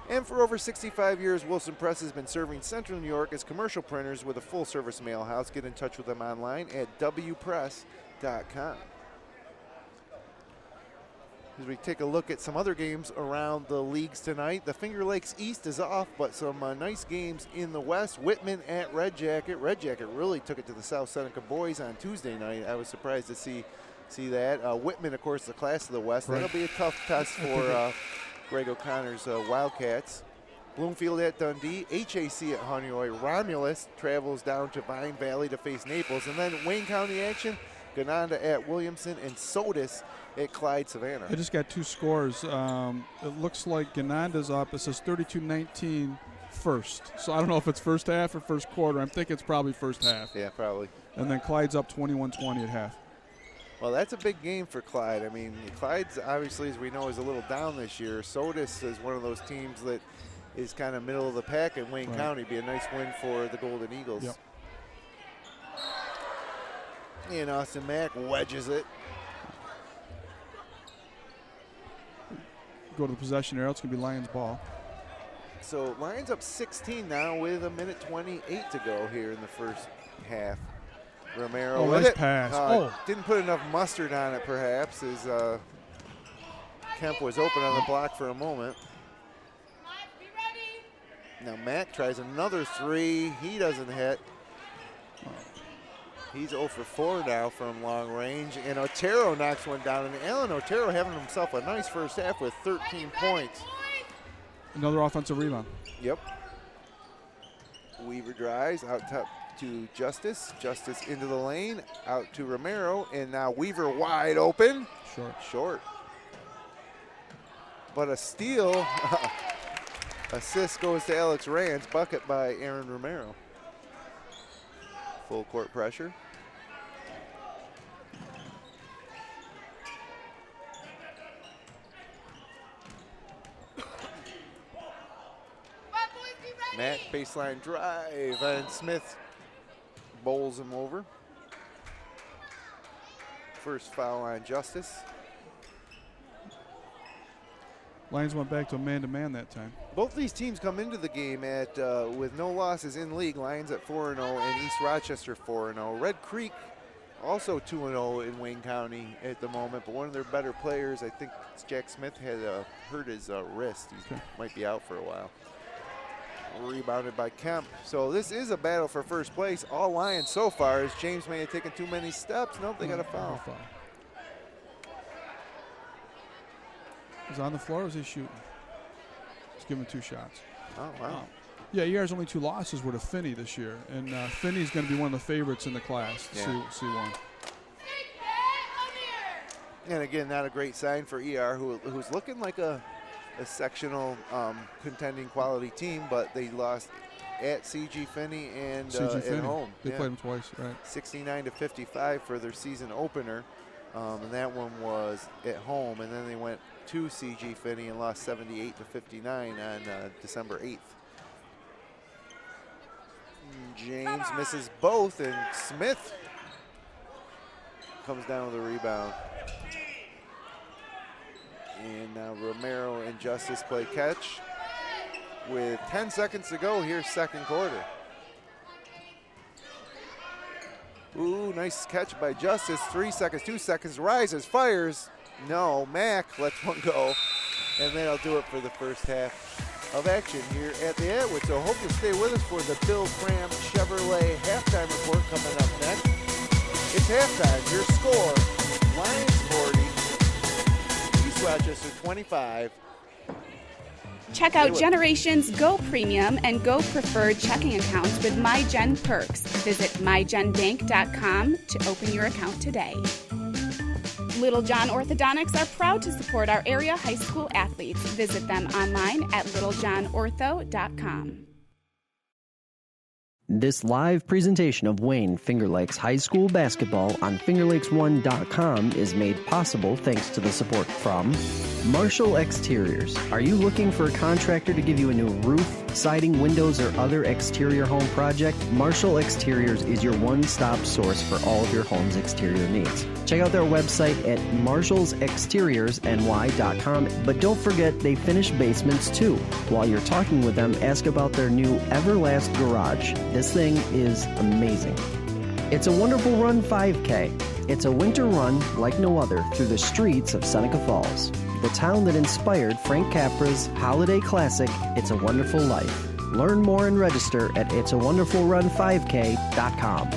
B: And for over 65 years, Wilson Press has been serving Central New York as commercial printers with a full-service mail house. Get in touch with them online at wpress.com. As we take a look at some other games around the leagues tonight, the Finger Lakes East is off, but some nice games in the West. Whitman at Red Jacket. Red Jacket really took it to the South Seneca boys on Tuesday night. I was surprised to see that. Whitman, of course, the class of the West.
C: Right.
B: That'll be a tough test for Greg O'Connor's Wildcats. Bloomfield at Dundee, HAC at Honeoye. Romulus travels down to Vine Valley to face Naples. And then Wayne County action, Gananda at Williamson, and Sodus at Clyde Savannah.
C: I just got 2 scores. It looks like Gananda's up. It says 32-19 first. So I don't know if it's first half or first quarter. I'm thinking it's probably first half.
B: Yeah, probably.
C: And then Clyde's up 21-20 at half.
B: Well, that's a big game for Clyde. I mean, Clyde's obviously, as we know, is a little down this year. Sodus is one of those teams that is kind of middle of the pack in Wayne County. Be a nice win for the Golden Eagles.
C: Yep.
B: And Austin Mack wedges it.
C: Go to the possession area. It's going to be Lions ball.
B: So Lions up 16 now with 1:28 to go here in the first half. Romero with
C: nice
B: it.
C: pass.
B: Didn't put enough mustard on it, perhaps, as Kemp was open on the block for a moment. Now Mack tries another three. He doesn't hit. He's 0 for 4 now from long range, and Otero knocks one down. And Alan Otero having himself a nice first half with 13 points.
C: Another offensive rebound.
B: Yep. Weaver drives out top to Justice. Justice into the lane, out to Romero, and now Weaver wide open. Short. But a steal. Assist goes to Alex Rance, bucket by Aaron Romero. Full court pressure. Matt baseline drive, and Smith bowls him over. First foul on Justice.
C: Lions went back to a man-to-man that time.
B: Both these teams come into the game at with no losses in league. Lions at 4-0 and East Rochester 4-0. Red Creek also 2-0 in Wayne County at the moment, but one of their better players, I think Jack Smith, had hurt his wrist. He might be out for a while. Rebounded by Kemp. So this is a battle for first place. All Lions so far, as James may have taken too many steps. Nope, they got a foul.
C: He's on the floor, or was he shooting? He's giving 2 shots.
B: Oh, wow.
C: Yeah, ER's only 2 losses were to Finney this year, and Finney's going to be one of the favorites in the class, C1.
B: And again, not a great sign for ER, who's looking like a sectional contending quality team, but they lost at CG Finney and at home.
C: They played them twice, right?
B: 69-55 for their season opener, and that one was at home, and then they went to CG Finney and lost 78-59 on December 8th. James misses both, and Smith comes down with a rebound. And now Romero and Justice play catch with 10 seconds to go here, second quarter. Ooh, nice catch by Justice. 3 seconds, 2 seconds, rises, fires. No, Mack lets one go. And that'll do it for the first half of action here at the Atwood. So hope you stay with us for the Bill Cram Chevrolet halftime report coming up next. It's halftime. Your score, Lions 40, East Rochester 25.
D: Check out Generations Go Premium and Go Preferred checking accounts with MyGen Perks. Visit mygenbank.com to open your account today. Little John Orthodontics are proud to support our area high school athletes. Visit them online at littlejohnortho.com.
A: This live presentation of Wayne Finger Lakes High School basketball on fingerlakes1.com is made possible thanks to the support from Marshall Exteriors. Are you looking for a contractor to give you a new roof, siding, windows, or other exterior home project? Marshall Exteriors is your one-stop source for all of your home's exterior needs. Check out their website at marshallsexteriorsny.com, but don't forget they finish basements too. While you're talking with them, ask about their new Everlast Garage. This thing is amazing. It's a Wonderful Run 5K. It's a winter run like no other through the streets of Seneca Falls, the town that inspired Frank Capra's holiday classic, It's a Wonderful Life. Learn more and register at itsawonderfulrun5k.com.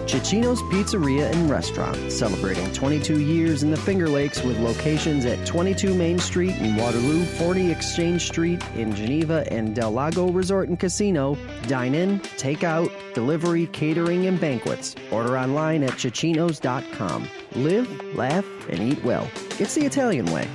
A: Cicino's Pizzeria and Restaurant, celebrating 22 years in the Finger Lakes with locations at 22 Main Street in Waterloo, 40 Exchange Street in Geneva, and Del Lago Resort and Casino. Dine in, take out, delivery, catering, and banquets. Order online at cicinos.com. Live, laugh, and eat well. It's the Italian way.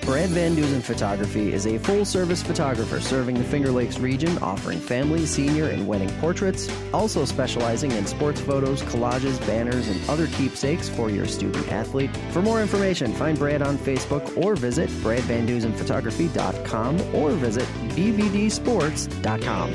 A: Brad Van Dusen Photography is a full-service photographer serving the Finger Lakes region, offering family, senior, and wedding portraits, also specializing in sports photos, collages, banners, and other keepsakes for your student-athlete. For more information, find Brad on Facebook or visit bradvandusenphotography.com or visit bvdsports.com.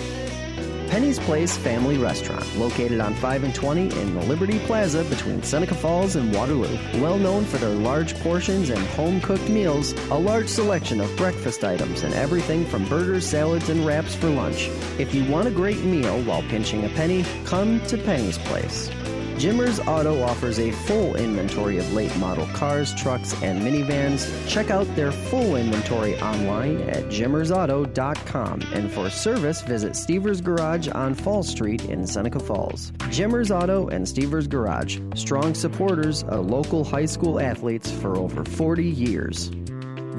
A: Penny's Place Family Restaurant, located on 5 and 20 in the Liberty Plaza between Seneca Falls and Waterloo. Well known for their large portions and home-cooked meals, a large selection of breakfast items, and everything from burgers, salads, and wraps for lunch. If you want a great meal while pinching a penny, come to Penny's Place. Jimmer's Auto offers a full inventory of late model cars, trucks, and minivans. Check out their full inventory online at jimmersauto.com. And for service, visit Stever's Garage on Fall Street in Seneca Falls. Jimmer's Auto and Stever's Garage, strong supporters of local high school athletes for over 40 years.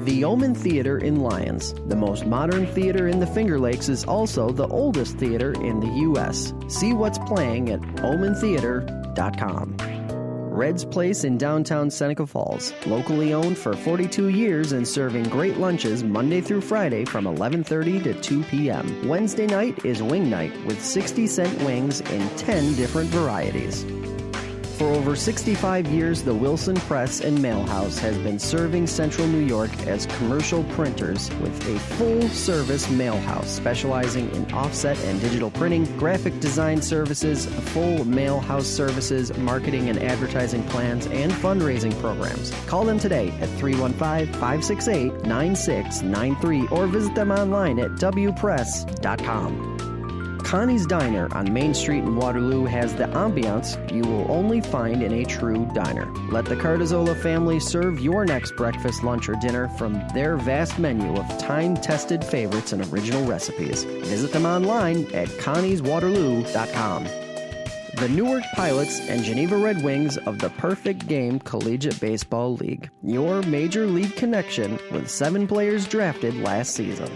A: The Omen Theater in Lyons, the most modern theater in the Finger Lakes, is also the oldest theater in the U.S. See what's playing at omentheater.com. Red's Place in downtown Seneca Falls, locally owned for 42 years and serving great lunches Monday through Friday from 11:30 to 2 p.m. Wednesday night is wing night with 60-cent wings in 10 different varieties. For over 65 years, the Wilson Press and Mail House has been serving Central New York as commercial printers with a full-service mail house specializing in offset and digital printing, graphic design services, full mail house services, marketing and advertising plans, and fundraising programs. Call them today at 315-568-9693 or visit them online at wpress.com. Connie's Diner on Main Street in Waterloo has the ambiance you will only find in a true diner. Let the Cardazola family serve your next breakfast, lunch, or dinner from their vast menu of time-tested favorites and original recipes. Visit them online at connieswaterloo.com. The Newark Pilots and Geneva Red Wings of the Perfect Game Collegiate Baseball League. Your major league connection with 7 players drafted last season.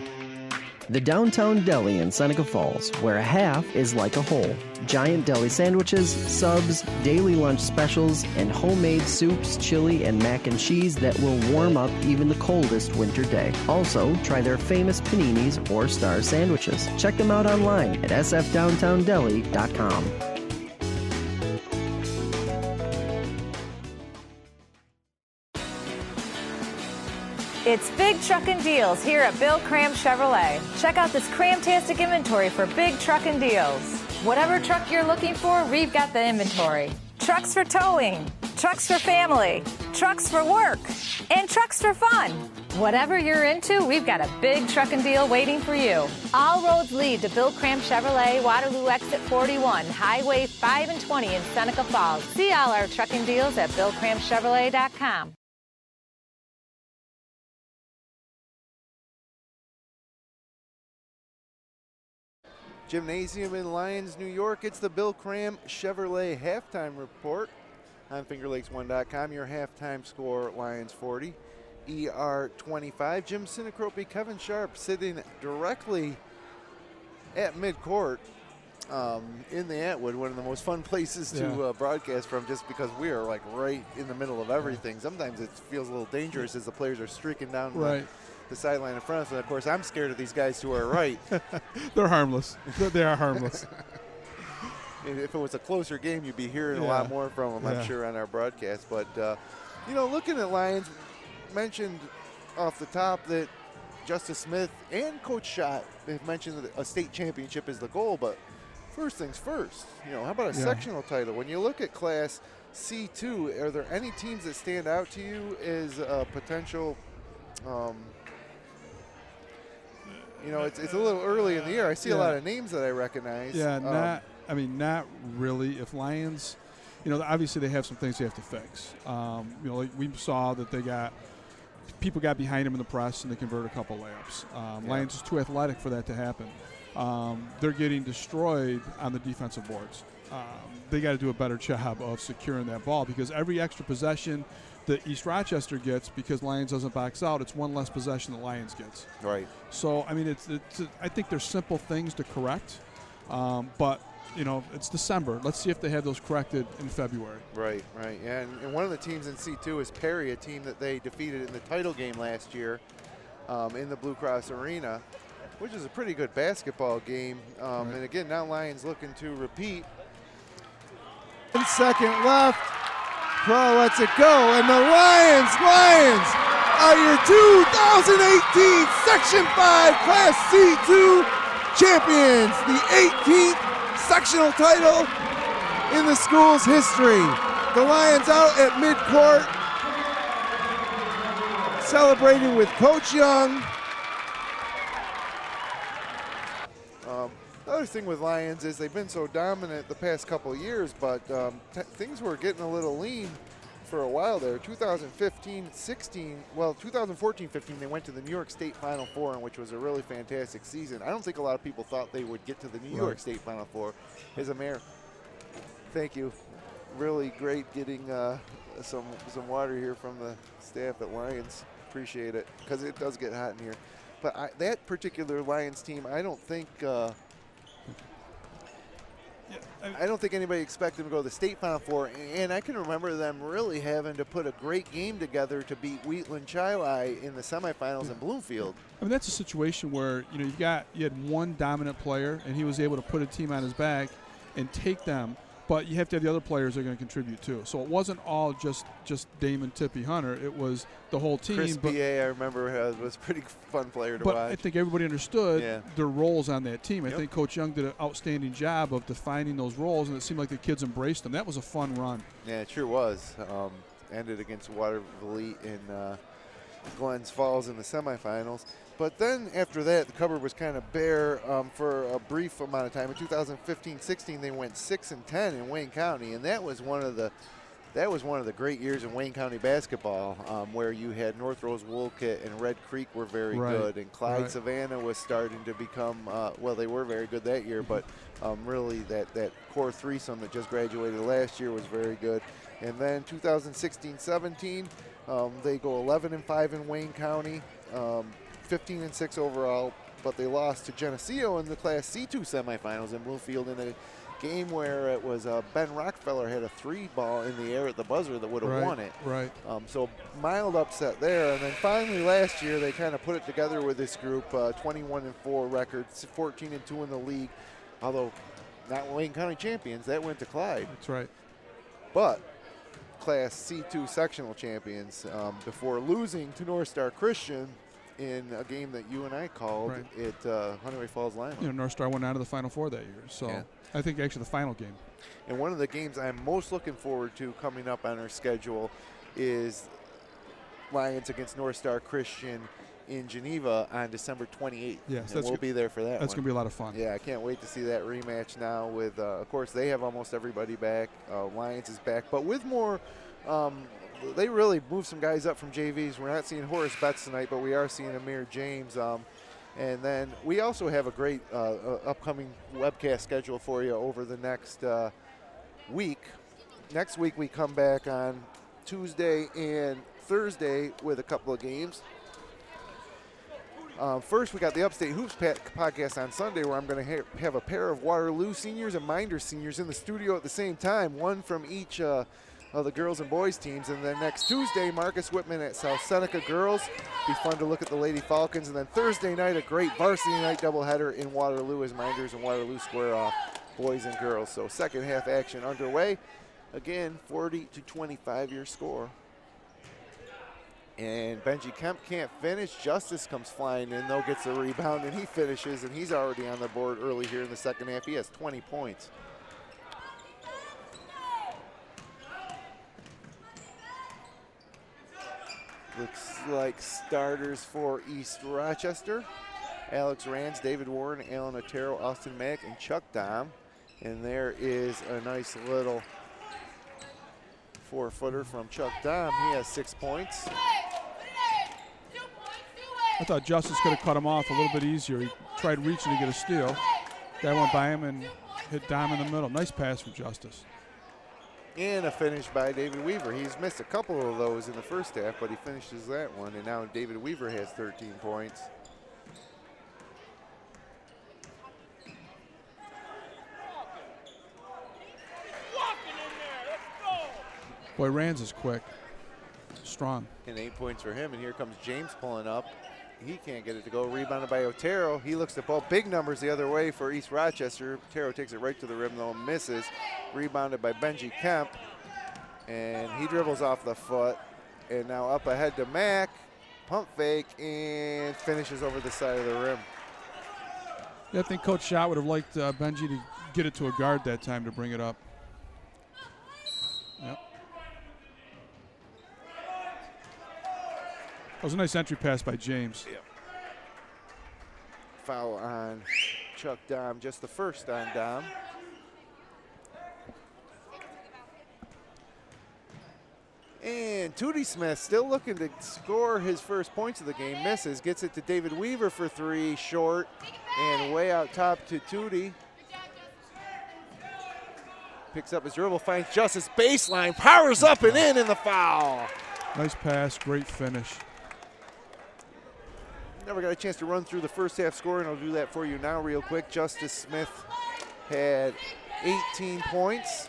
A: The Downtown Deli in Seneca Falls, where a half is like a whole. Giant deli sandwiches, subs, daily lunch specials, and homemade soups, chili, and mac and cheese that will warm up even the coldest winter day. Also, try their famous paninis or star sandwiches. Check them out online at sfdowntowndeli.com.
F: It's Big Truckin' Deals here at Bill Cram Chevrolet. Check out this cram-tastic inventory for big truckin' deals. Whatever truck you're looking for, we've got the inventory. Trucks for towing, trucks for family, trucks for work, and trucks for fun. Whatever you're into, we've got a big truckin' deal waiting for you. All roads lead to Bill Cram Chevrolet, Waterloo Exit 41, Highway 5 and 20 in Seneca Falls. See all our truckin' deals at BillCramChevrolet.com.
B: Gymnasium in Lyons, New York. It's the Bill Cram Chevrolet halftime report on FingerLakes1.com. Your halftime score: Lions 40, ER 25. Jim Sinicropi, Kevin Sharp sitting directly at midcourt in the Atwood, one of the most fun places to broadcast from, just because we are like right in the middle of everything. Sometimes it feels a little dangerous as the players are streaking down the sideline in front of us. And of course, I'm scared of these guys to our right.
C: They're harmless. They are harmless.
B: If it was a closer game, you'd be hearing a lot more from them, I'm sure, on our broadcast. But, looking at Lions, mentioned off the top that Justice Smith and Coach Schott have mentioned that a state championship is the goal. But first things first, how about a sectional title? When you look at Class C2, are there any teams that stand out to you as a potential it's a little early in the year. I see a lot of names that I recognize.
C: Yeah, not really. If Lions, obviously they have some things they have to fix. Like we saw that people got behind them in the press and they converted a couple layups. Lions is too athletic for that to happen. They're getting destroyed on the defensive boards. They got to do a better job of securing that ball, because every extra possession that East Rochester gets, because Lions doesn't box out, it's one less possession that Lions gets.
B: Right.
C: So, I think there's simple things to correct, but, it's December. Let's see if they have those corrected in February.
B: Right. And one of the teams in C2 is Perry, a team that they defeated in the title game last year in the Blue Cross Arena, which is a pretty good basketball game. And again, now Lions looking to repeat.
G: 1 second left. Crow lets it go, and the Lions are your 2018 Section 5 Class C2 champions, the 18th sectional title in the school's history. The Lions out at midcourt, celebrating with Coach Young.
B: The other thing with Lions is they've been so dominant the past couple of years, but things were getting a little lean for a while there. 2014-15, they went to the New York State Final Four, which was a really fantastic season. I don't think a lot of people thought they would get to the New York State Final Four. As a mayor, thank you. Really great getting some water here from the staff at Lions. Appreciate it, because it does get hot in here. But that particular Lions team, I don't think anybody expected them to go to the state Final Four, and I can remember them really having to put a great game together to beat Wheatland Chilai in the semifinals in Bloomfield.
C: That's a situation where you had one dominant player, and he was able to put a team on his back and take them. But you have to have the other players that are going to contribute too. So it wasn't all just Damon Tippy Hunter. It was the whole team.
B: Chris B.A., I remember, was a pretty fun player to watch.
C: But I think everybody understood their roles on that team. I think Coach Young did an outstanding job of defining those roles, and it seemed like the kids embraced them. That was a fun run.
B: Yeah, it sure was. Ended against Waterville in Glens Falls in the semifinals. But then after that, the cupboard was kind of bare for a brief amount of time. In 2015-16, they went 6-10 in Wayne County, and that was one of the great years in Wayne County basketball, where you had North Rose Wolcott and Red Creek were very good, and Clyde Savannah was starting to become well, they were very good that year, but really that core threesome that just graduated last year was very good. And then 2016-17, they go 11-5 in Wayne County. 15-6 overall, but they lost to Geneseo in the Class C2 semifinals in Bluefield in a game where it was Ben Rockefeller had a 3-ball in the air at the buzzer that would have won it. So mild upset there. And then finally last year they kind of put it together with this group, 21-4 record, 14-2 in the league, although not Wayne County champions. That went to Clyde.
C: That's right.
B: But Class C2 sectional champions before losing to North Star Christian in a game that you and I called at Huntingway Falls Lions.
C: You know, North Star went out of the Final Four that year. So I think actually the final game.
B: And one of the games I'm most looking forward to coming up on our schedule is Lions against North Star Christian in Geneva on December 28th.
C: Yes,
B: and we'll be there for that.
C: That's going to be a lot of fun.
B: Yeah, I can't wait to see that rematch now with, of course, they have almost everybody back. Lions is back, but with more they really moved some guys up from JVs. We're not seeing Horace Betts tonight, but we are seeing Amir James. And then we also have a great upcoming webcast schedule for you over the next week. Next week we come back on Tuesday and Thursday with a couple of games. First, we got the Upstate Hoops podcast on Sunday, where I'm going to have a pair of Waterloo seniors and Minder seniors in the studio at the same time, one from each of the girls and boys teams. And then next Tuesday, Marcus Whitman at South Seneca girls. Be fun to look at the Lady Falcons. And then Thursday night, a great varsity night doubleheader in Waterloo as Minders and Waterloo square off boys and girls. So second half action underway. Again, 40-25 your score. And Benji Kemp can't finish. Justice comes flying in, though, gets the rebound, and he finishes, and he's already on the board early here in the second half. He has 20 points. Looks like starters for East Rochester. Alex Rands, David Warren, Alan Otero, Austin Mack, and Chuck Dom. And there is a nice little 4-footer from Chuck Dom. He has 6 points.
C: I thought Justice could have cut him off a little bit easier. He tried reaching to get a steal. Guy went by him and hit Dom in the middle. Nice pass from Justice.
B: And a finish by David Weaver. He's missed a couple of those in the first half, but he finishes that one. And now David Weaver has 13 points.
C: Boy, Rands is quick, strong.
B: And 8 points for him. And here comes James pulling up. He can't get it to go. Rebounded by Otero. He looks at ball. Big numbers the other way for East Rochester. Otero takes it right to the rim, though, misses. Rebounded by Benji Kemp. And he dribbles off the foot. And now up ahead to Mack. Pump fake and finishes over the side of the rim.
C: Yeah, I think Coach Schott would have liked Benji to get it to a guard that time to bring it up. Yep. That was a nice entry pass by James.
B: Yep. Foul on Chuck Dom, just the first on Dom. And Tootie Smith still looking to score his first points of the game. Misses, gets it to David Weaver for three, short, and way out top to Tootie. Picks up his dribble, finds Justice baseline, powers up and in the foul.
C: Nice pass, great finish.
B: Never got a chance to run through the first half scoring. I'll do that for you now real quick. Justice Smith had 18 points.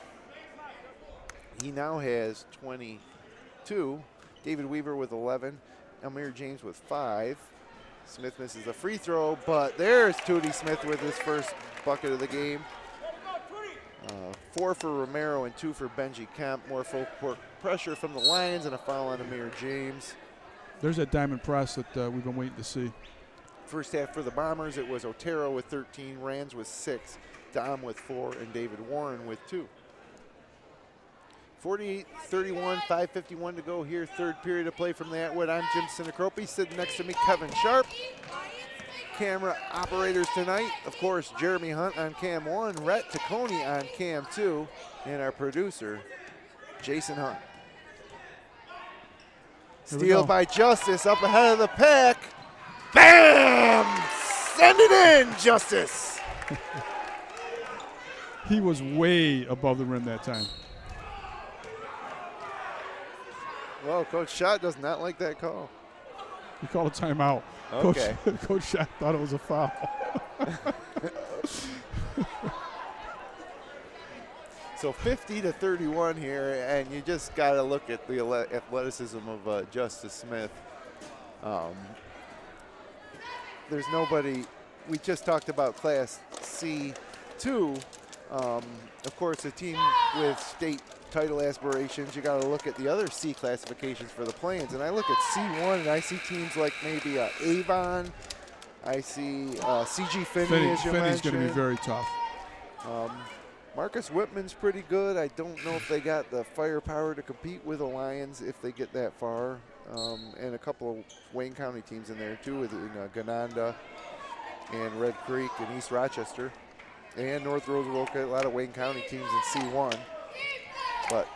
B: He now has 22. David Weaver with 11. Elmire James with 5. Smith misses the free throw, but there's Tootie Smith with his first bucket of the game. 4 for Romero and 2 for Benji Kemp. More full court pressure from the Lions and a foul on Amir James.
C: There's that diamond press that we've been waiting to see.
B: First half for the Bombers, it was Otero with 13, Rands with 6, Dom with 4, and David Warren with 2. 48-31, 5:51 to go here. Third period of play from the Atwood. I'm Jim Sinicropi. Sitting next to me, Kevin Sharp. Camera operators tonight, of course, Jeremy Hunt on cam 1, Rhett Tacconi on cam 2, and our producer, Jason Hunt. Steal by Justice, up ahead of the pack. Bam! Send it in, Justice.
C: He was way above the rim that time.
B: Well, Coach Schott does not like that call.
C: He called a timeout.
B: Okay.
C: Coach Schott thought it was a foul.
B: So 50-31 here, and you just got to look at the athleticism of Justice Smith. There's nobody. We just talked about Class C2. Of course, a team with state title aspirations. You got to look at the other C classifications for the Plains, and I look at C1, and I see teams like maybe Avon. I see CG Finney, as you
C: Finney's going to be
B: mentioned.
C: very tough.
B: Marcus Whitman's pretty good. I don't know if they got the firepower to compete with the Lions if they get that far. And a couple of Wayne County teams in there too, with Gananda and Red Creek and East Rochester and North Roosevelt. A lot of Wayne County teams in C1. But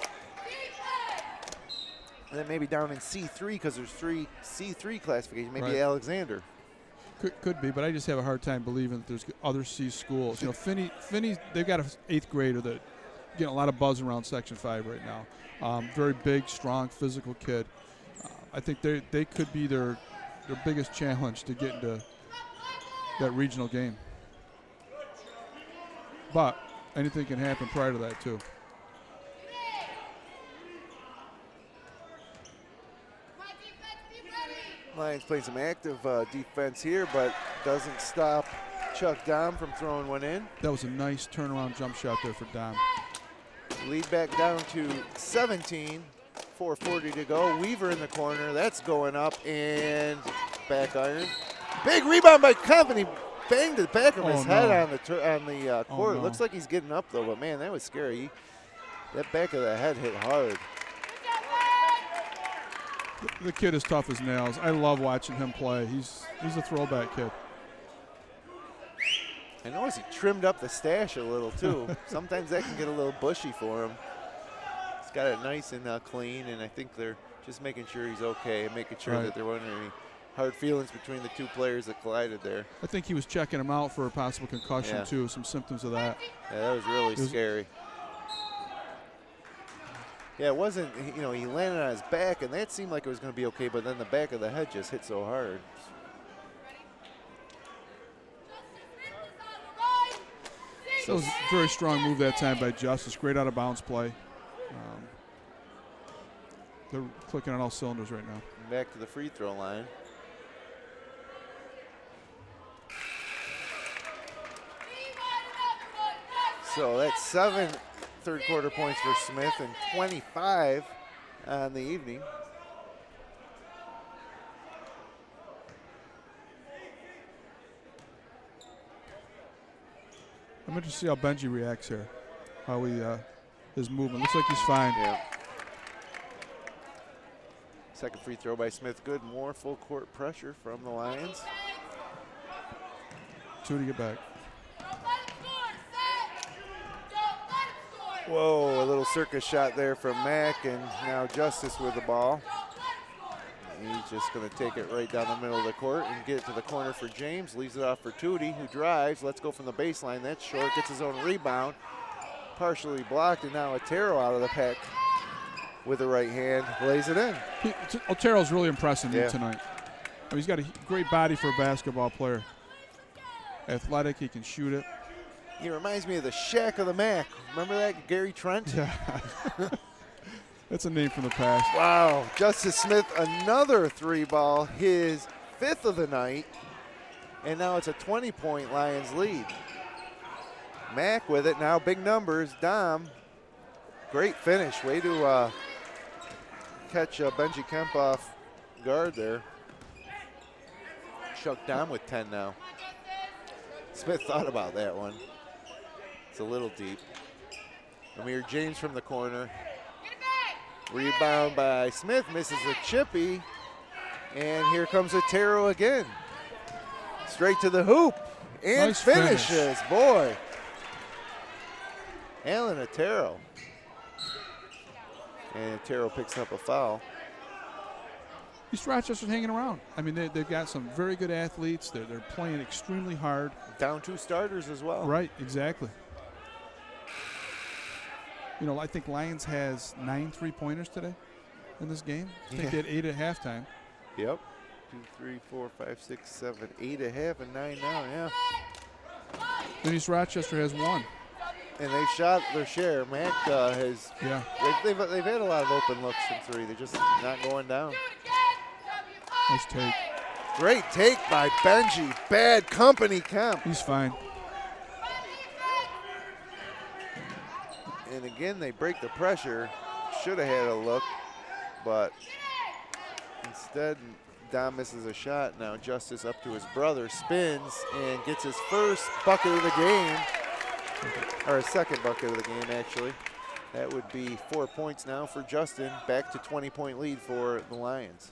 B: then maybe down in C3, because there's 3 C3 classifications, maybe
C: Right.
B: Alexander.
C: Could be, but I just have a hard time believing that there's other C schools. You know, Finney, they've got an 8th grader that getting a lot of buzz around Section 5 right now. Very big, strong, physical kid. I think they could be their biggest challenge to get into that regional game. But anything can happen prior to that too.
B: Lions playing some active defense here, but doesn't stop Chuck Dom from throwing one in.
C: That was a nice turnaround jump shot there for Dom.
B: Lead back down to 17, 4:40 to go. Weaver in the corner, that's going up, and back iron. Big rebound by Kemp, and he banged the back of his head on the court.
C: no.
B: Looks like he's getting up though, but man, that was scary. That back of the head hit hard.
C: The kid is tough as nails. I love watching him play. He's a throwback kid.
B: I noticed he trimmed up the stash a little too. Sometimes that can get a little bushy for him. He's got it nice and clean, and I think they're just making sure he's okay and making sure that there weren't any hard feelings between the two players that collided there.
C: I think he was checking him out for a possible concussion too, some symptoms of that.
B: Yeah, that was really scary. Yeah, it wasn't, he landed on his back, and that seemed like it was going to be okay, but then the back of the head just hit so hard.
C: That was a very strong move that time by Justice. Great out of bounds play. They're clicking on all cylinders right now.
B: Back to the free throw line. So that's 7 third quarter points for Smith and 25 on the evening.
C: I'm interested to see how Benji reacts here. How his movement. Looks like he's fine.
B: Yeah. Second free throw by Smith. Good. More full court pressure from the Lions.
C: 2 to get back.
B: Whoa, a little circus shot there from Mack, and now Justice with the ball. He's just going to take it right down the middle of the court and get it to the corner for James. Leaves it off for Tootie, who drives. Let's go from the baseline. That's short. Gets his own rebound. Partially blocked, and now Otero out of the pack with the right hand. Lays it in.
C: Otero's really impressing me tonight. I mean, he's got a great body for a basketball player. Athletic, he can shoot it.
B: He reminds me of the Shack of the Mac. Remember that, Gary Trent?
C: Yeah. That's a name from the past.
B: Wow. Justice Smith, another 3-ball, his 5th of the night. And now it's a 20-point Lions lead. Mack with it now, big numbers. Dom, great finish. Way to catch Benji Kemp off guard there. Chuck Dom with 10 now. Smith thought about that one. It's a little deep. Amir James from the corner. Rebound by Smith, misses a chippy. And here comes Otero again. Straight to the hoop. And
C: Nice finish.
B: finishes, boy. Alan Otero. And Otero picks up a foul.
C: East Rochester's hanging around. I mean, they've got some very good athletes. They're playing extremely hard.
B: Down 2 starters as well.
C: Right, exactly. You know, I think Lyons has 9 3-pointers today in this game. I think they had 8 at halftime.
B: Yep. 2, 3, 4, 5, 6, 7, 8 a half, and 9 now, yeah.
C: And East Rochester has 1.
B: And they've shot their share. Mac has,
C: Yeah.
B: they've had a lot of open looks from 3. They're just not going down.
C: Nice take.
B: Great take by Benji. Bad company, Kemp.
C: He's fine.
B: And again, they break the pressure. Should have had a look, but instead, Dom misses a shot. Now Justice up to his brother, spins, and gets his first bucket of the game, or his second bucket of the game, actually. That would be 4 points now for Justin. Back to 20-point lead for the Lions.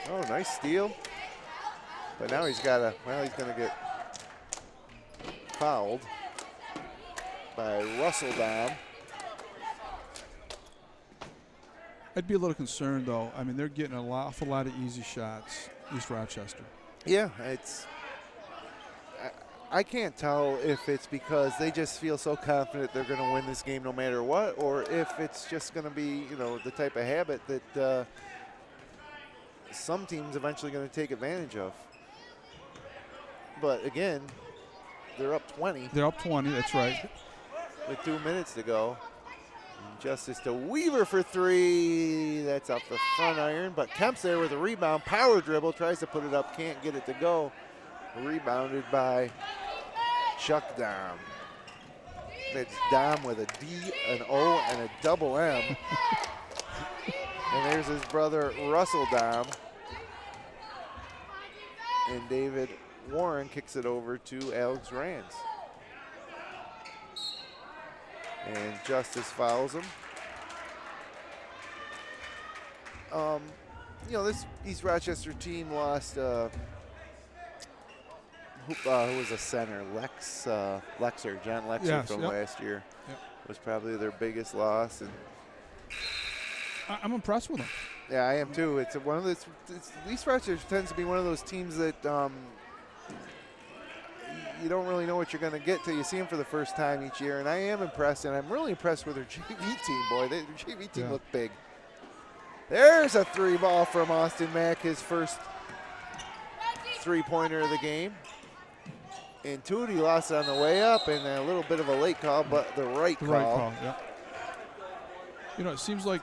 B: Oh, nice steal. But now he's got he's going to get fouled by Russell Dom.
C: I'd be a little concerned, though. I mean, they're getting an awful lot of easy shots, East Rochester.
B: Yeah, I can't tell if it's because they just feel so confident they're going to win this game no matter what, or if it's just going to be, you know, the type of habit that some teams eventually going to take advantage of. But again, they're up 20.
C: They're up 20, that's right.
B: With 2 minutes to go. And Justice to Weaver for 3. That's off the front iron, but Kemp's there with a rebound. Power dribble, tries to put it up, can't get it to go. Rebounded by Chuck Dom. It's Dom with a D, an O, and a double M. And there's his brother, Russell Dom. And David Warren kicks it over to Alex Rands. And Justice fouls him. You know, this East Rochester team lost, who was a center? John Lexer from last year.
C: Yep.
B: Was probably their biggest loss. And
C: I'm impressed with them.
B: yeah, I am too. It's one of those. East Rochester tends to be one of those teams that you don't really know what you're going to get till you see them for the first time each year. And I am impressed, and I'm really impressed with their JV team, boy. Their JV team looked big. There's a 3-ball from Austin Mack, his first 3-pointer of the game. And Tootie lost it on the way up, and a little bit of a late call, but the right call.
C: Yeah. You know, it seems like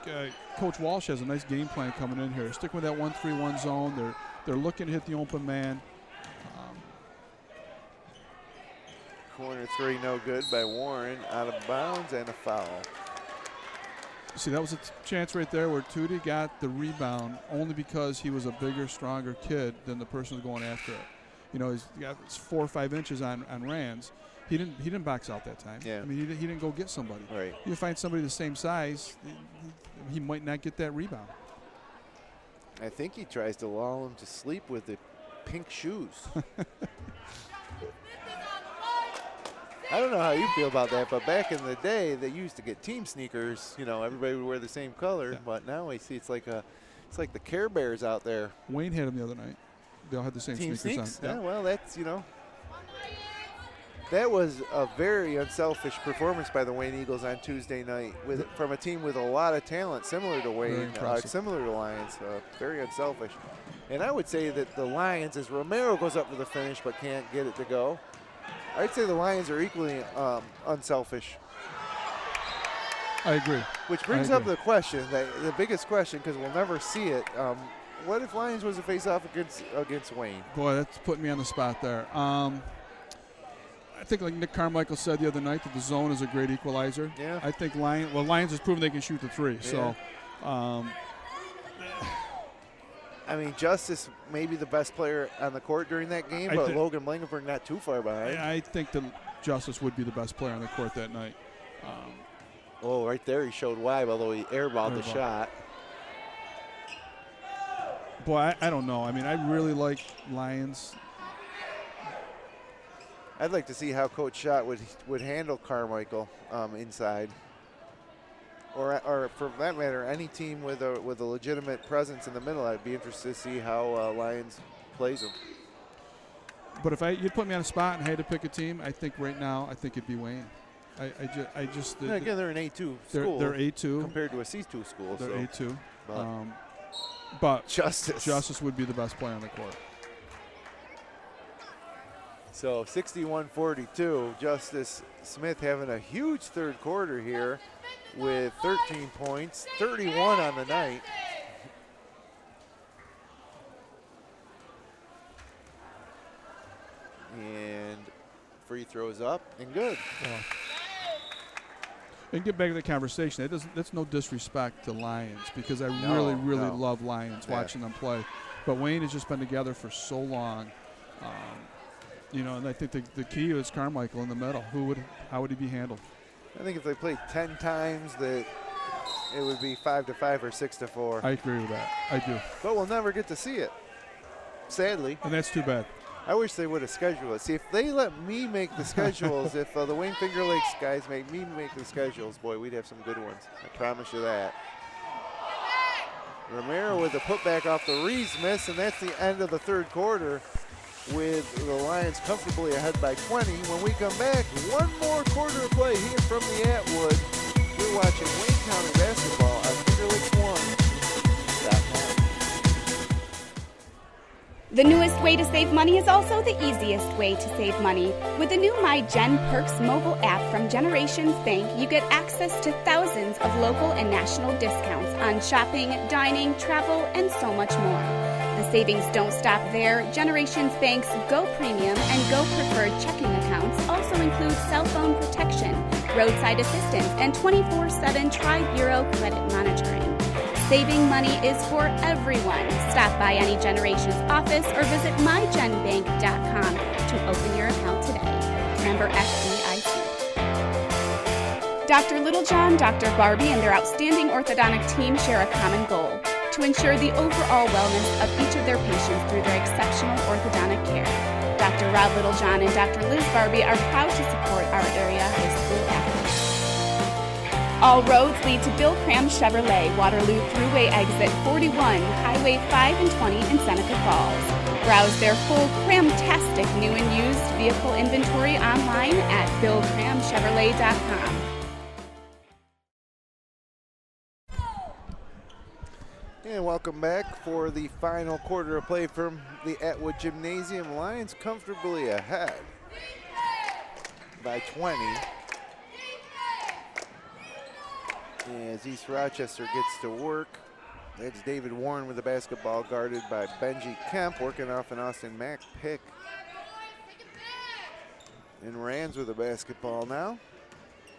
C: Coach Walsh has a nice game plan coming in here. Sticking with that 1-3-1 zone. They're looking to hit the open man.
B: Corner 3, no good by Warren, out of bounds, and a foul.
C: See, that was a chance right there where Tootie got the rebound only because he was a bigger, stronger kid than the person who's going after it. You know, he's got 4 or 5 inches on Rands. He didn't box out that time.
B: Yeah.
C: I mean, he didn't go get somebody.
B: Right.
C: You find somebody the same size, he might not get that rebound.
B: I think he tries to lull him to sleep with the pink shoes. I don't know how you feel about that, but back in the day, they used to get team sneakers. You know, everybody would wear the same color,
C: Yeah.
B: but now I see it's like the Care Bears out there.
C: Wayne had him the other night. They all had the same
B: Team
C: sneakers
B: sneaks?
C: on.
B: Yeah, well, that's, you know. That was a very unselfish performance by the Wayne Eagles on Tuesday night from a team with a lot of talent, similar to Wayne, similar to Lions, very unselfish. And I would say that the Lions, as Romero goes up for the finish but can't get it to go, I'd say the Lions are equally unselfish.
C: I agree.
B: Which brings up the question, the biggest question, because we'll never see it. What if Lions was to face off against Wayne?
C: Boy, that's putting me on the spot there. I think, like Nick Carmichael said the other night, that the zone is a great equalizer.
B: Yeah.
C: I think Lions has proven they can shoot the 3.
B: Yeah.
C: So,
B: I mean, Justice may be the best player on the court during that game, but Logan Blankenburg not too far behind.
C: I think that Justice would be the best player on the court that night.
B: Oh, right there he showed why, although he airballed the shot.
C: Boy, I don't know. I mean, I really like Lions.
B: I'd like to see how Coach Schott would handle Carmichael inside, or for that matter, any team with a legitimate presence in the middle. I'd be interested to see how Lions plays them.
C: But if you'd put me on a spot and I had to pick a team, I think right now it'd be Wayne. I just
B: again, they're an A2 school.
C: They're A2
B: compared to a C2 school.
C: They're
B: so.
C: A2. But
B: Justice
C: would be the best player on the court.
B: So 61-42, Justice Smith having a huge third quarter here with 13 points, 31 on the night. And free throws up and good.
C: Yeah. And get back to the conversation. That's no disrespect to Lions, because I really love Lions, watching them play. But Wayne has just been together for so long. And I think the key is Carmichael in the middle. How would he be handled?
B: I think if they played 10 times, that it would be 5-5 or 6-4.
C: I agree with that. I do.
B: But we'll never get to see it, sadly.
C: And that's too bad.
B: I wish they would have scheduled it. See, if they let me make the schedules, if the Wayne Finger Lakes guys make me make the schedules, boy, we'd have some good ones. I promise you that. Romero with the putback off the Reeves miss, and that's the end of the third quarter with the Lions comfortably ahead by 20. When we come back, one more quarter of play here from the Atwood. You're watching Wayne County basketball on FingerLakes1.com.
D: The newest way to save money is also the easiest way to save money. With the new My Gen Perks mobile app from Generations Bank, you get access to thousands of local and national discounts on shopping, dining, travel, and so much more. The savings don't stop there. Generations Bank's Go Premium and Go Preferred checking accounts also include cell phone protection, roadside assistance, and 24/7 Tri-Bureau credit monitoring. Saving money is for everyone. Stop by any Generations office or visit mygenbank.com to open your account today. Member FDIC. Dr. Littlejohn, Dr. Barbie, and their outstanding orthodontic team share a common goal: to ensure the overall wellness of each of their patients through their exceptional orthodontic care. Dr. Rob Littlejohn and Dr. Liz Barbie are proud to support our area high school athletes. All roads lead to Bill Cram Chevrolet, Waterloo Thruway Exit 41, Highway 5 and 20 in Seneca Falls. Browse their full Cramtastic new and used vehicle inventory online at BillCramChevrolet.com.
B: And welcome back for the final quarter of play from the Atwood Gymnasium. Lions comfortably ahead by 20. As East Rochester gets to work, that's David Warren with the basketball, guarded by Benji Kemp, working off an Austin Mack pick. And Rands with the basketball now.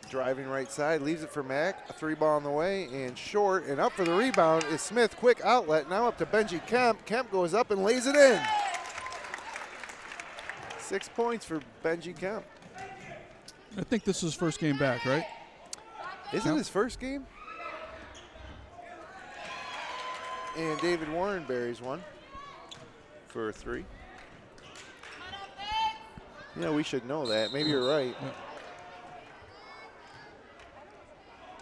B: Driving right side, leaves it for Mack. A three ball on the way and short, and up for the rebound is Smith. Quick outlet, now up to Benji Kemp. Kemp goes up and lays it in. 6 points for Benji Kemp.
C: I think this is his first game back, right?
B: Is it his first game? And David Warren buries one for a three. Yeah, we should know that. Maybe you're right.
C: Yeah.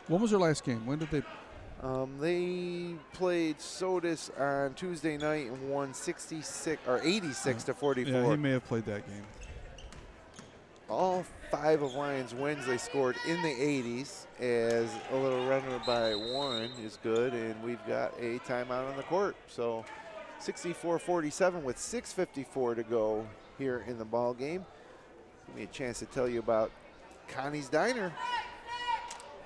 C: When was their last game? When did they?
B: They played Sodus on Tuesday night and won 86 to 44.
C: Yeah, he may have played that game.
B: All 5 of Lions' wins they scored in the 80s, as a little runner by Warren is good, and we've got a timeout on the court. So 64-47 with 6:54 to go here in the ball game. Give me a chance to tell you about Connie's Diner.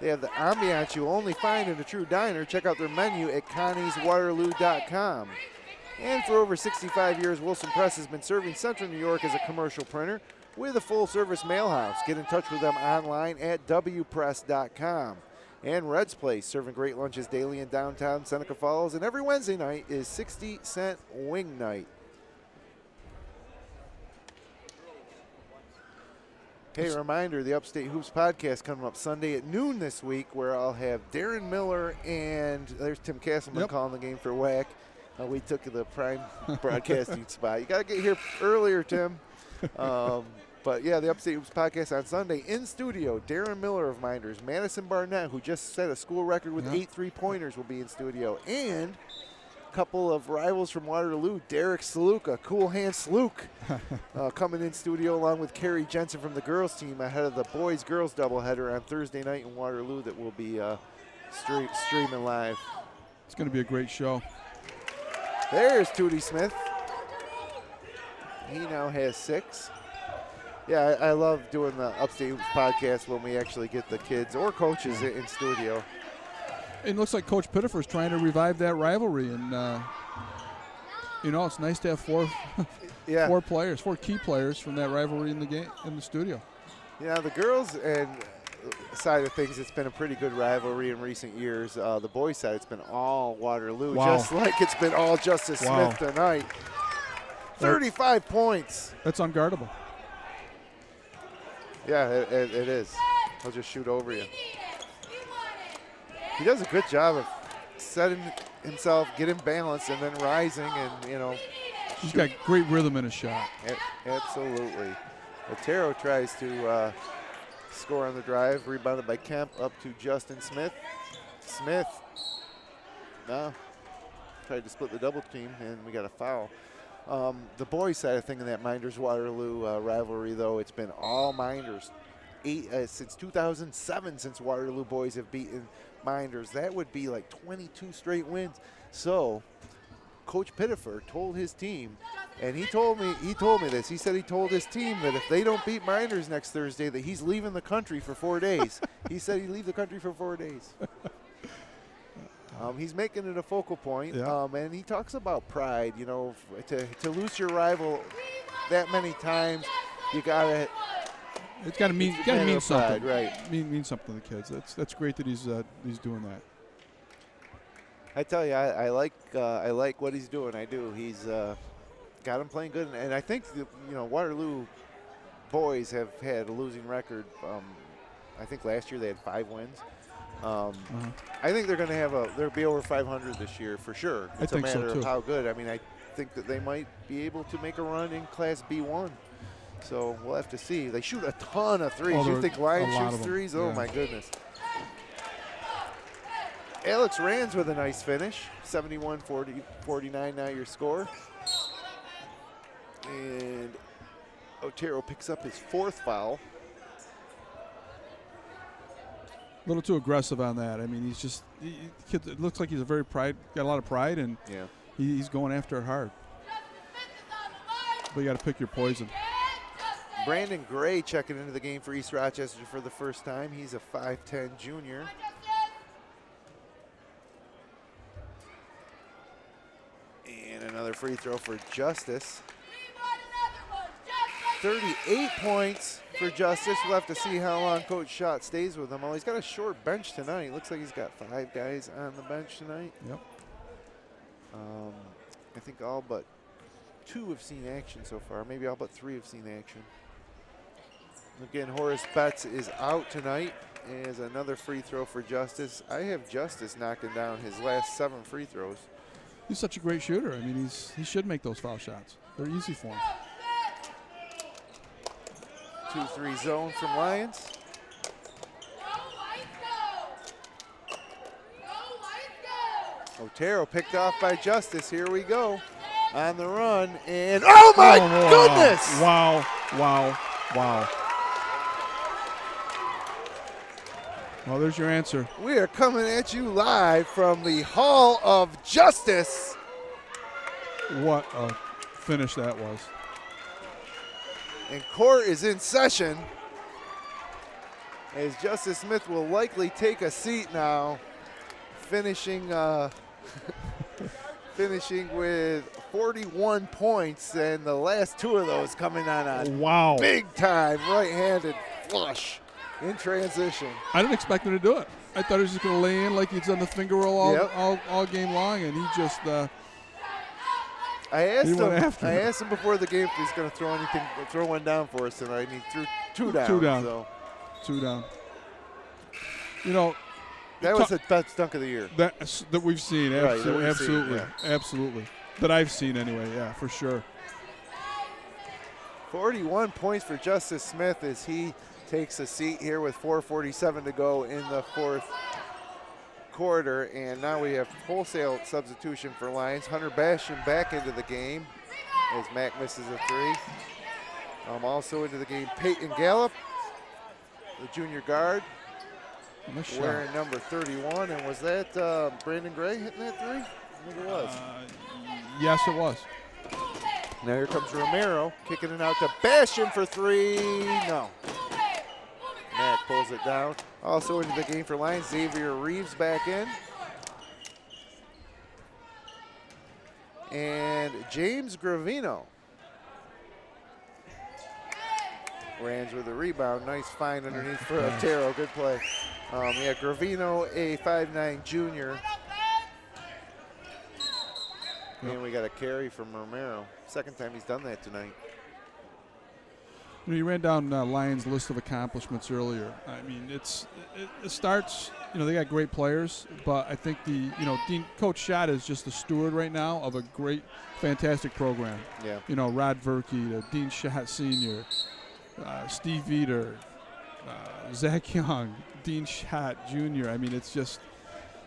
B: They have the ambiance you only find in a true diner. Check out their menu at connieswaterloo.com. And for over 65 years, Wilson Press has been serving Central New York as a commercial printer with a full-service mail house. Get in touch with them online at wpress.com. And Red's Place, serving great lunches daily in downtown Seneca Falls. And every Wednesday night is 60-cent wing night. Hey, reminder, the Upstate Hoops podcast coming up Sunday at noon this week, where I'll have Darren Miller and there's Tim Castleman calling the game for WAC. We took the prime broadcasting spot. You got to get here earlier, Tim. But, yeah, the Upstate Hoops podcast on Sunday in studio. Darren Miller of Minders. Madison Barnett, who just set a school record with 8 3-pointers, will be in studio. And a couple of rivals from Waterloo, Derek Saluka, Cool Hand Sluke, coming in studio along with Carrie Jensen from the girls team ahead of the boys-girls doubleheader on Thursday night in Waterloo that will be streaming live.
C: It's going to be a great show.
B: There's Tootie Smith. He now has 6. Yeah, I love doing the Upstate Hoops podcast when we actually get the kids or coaches in studio.
C: It looks like Coach Pittifer is trying to revive that rivalry, and it's nice to have 4 players, 4 key players from that rivalry in the game in the studio.
B: Yeah, the girls and side of things, it's been a pretty good rivalry in recent years. The boys side, it's been all Waterloo, just like it's been all Justice Smith tonight. 35 points.
C: That's unguardable.
B: Yeah, it is. He'll just shoot over you. He does a good job of setting himself, getting balanced, and then rising and,
C: He's got great rhythm in his shot.
B: Absolutely. Otero tries to score on the drive, rebounded by Kemp up to Justin Smith. Smith, tried to split the double team, and we got a foul. The boys' side of thing in that Minders-Waterloo rivalry, though, it's been all Minders. Since 2007, since Waterloo boys have beaten Minders. That would be like 22 straight wins. So Coach Pittifer told his team, and he told me this. He said he told his team that if they don't beat Minders next Thursday, that he's leaving the country for 4 days. He said he'd leave the country for 4 days. He's making it a focal point, and he talks about pride. To lose your rival that many times, you gotta.
C: It's got to mean something,
B: pride, right?
C: Mean something to the kids. That's great that he's doing that.
B: I tell you, I like what he's doing. I do. He's got him playing good, and I think Waterloo boys have had a losing record. I think last year they had 5 wins. I think they're going to they'll be over 500 this year for sure. It's a matter of how good. I mean, I think that they might be able to make a run in Class B1. So we'll have to see. They shoot a ton of threes. You think Lyons shoots threes? Oh, my goodness. Alex Rands with a nice finish. 71-49 now your score. And Otero picks up his 4th foul.
C: A little too aggressive on that. I mean, it looks like he's got a lot of pride, and he's going after it hard. But you got to pick your poison.
B: Brandon Gray checking into the game for East Rochester for the first time. He's a 5'10 junior. And another free throw for Justice. 38 points for Justice. We'll have to see how long Coach Schott stays with him. Well, he's got a short bench tonight. Looks like he's got 5 guys on the bench tonight.
C: Yep.
B: I think all but 2 have seen action so far. Maybe all but 3 have seen action. Again, Horace Betts is out tonight. As another free throw for Justice. I have Justice knocking down his last 7 free throws.
C: He's such a great shooter. I mean, he should make those foul shots. They're easy for him.
B: 2-3 zone from Lyons. Otero picked off by Justice. Here we go. On the run. And oh my goodness!
C: Wow. Well, there's your answer.
B: We are coming at you live from the Hall of Justice.
C: What a finish that was.
B: And court is in session as Justice Smith will likely take a seat now, finishing with 41 points, and the last 2 of those coming on a big-time right-handed flush in transition.
C: I didn't expect him to do it. I thought he was just going to lay in like he's done the finger roll all game long, and he just I asked him before the game if he's going to throw one down for us tonight, and he threw
B: 2 down.
C: 2 down.
B: So
C: 2 down. You know,
B: that was the best dunk of the year.
C: that we've seen.
B: Right,
C: Absolutely,
B: that we've seen,
C: absolutely, absolutely. That I've seen anyway. Yeah, for sure.
B: 41 points for Justice Smith as he takes a seat here with 4:47 to go in the fourth quarter. And now we have wholesale substitution for Lions. Hunter Bastian back into the game as Mack misses a 3. Also into the game, Peyton Gallup, the junior guard, wearing number 31. And was that Brandon Gray hitting that 3? I think it was.
C: Yes, it was.
B: Now here comes Romero, kicking it out to Bastian for 3. No. Mack pulls it down. Also into the game for Lions, Xavier Reeves back in. And James Gravino. Rans with a rebound. Nice find underneath for Otero. Good play. Gravino, a 5'9" junior. And we got a carry from Romero. Second time he's done that tonight.
C: You know, you ran down Lions' list of accomplishments earlier. I mean, it starts. You know, they got great players, but I think Coach Schott is just the steward right now of a great, fantastic program.
B: Yeah.
C: You know, Rod Verke, Dean Schott Sr., Steve Veter, Zach Young, Dean Schott Jr. I mean, it's just,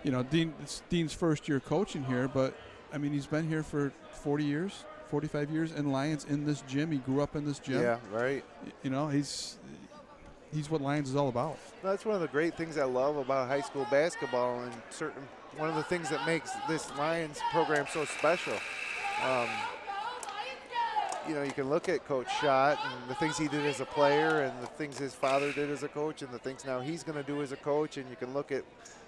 C: it's Dean's first year coaching here, but I mean, he's been here for 40 years, 45 years in Lions in this gym. He grew up in this gym.
B: Yeah, right.
C: You know, he's what Lions is all about.
B: That's one of the great things I love about high school basketball, and one of the things that makes this Lions program so special. You can look at Coach Schott and the things he did as a player and the things his father did as a coach and the things now he's going to do as a coach, and you can look at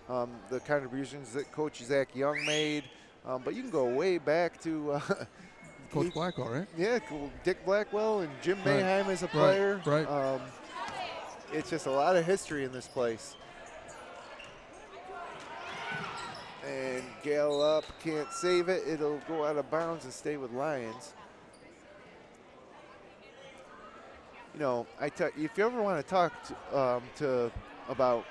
B: the contributions that Coach Zach Young made. But you can go way back to
C: Coach Blackwell, right?
B: Yeah, Dick Blackwell and Jim Mayheim as a player.
C: Right.
B: It's just a lot of history in this place. And Gallup can't save it. It'll go out of bounds and stay with Lions. If you ever want to talk about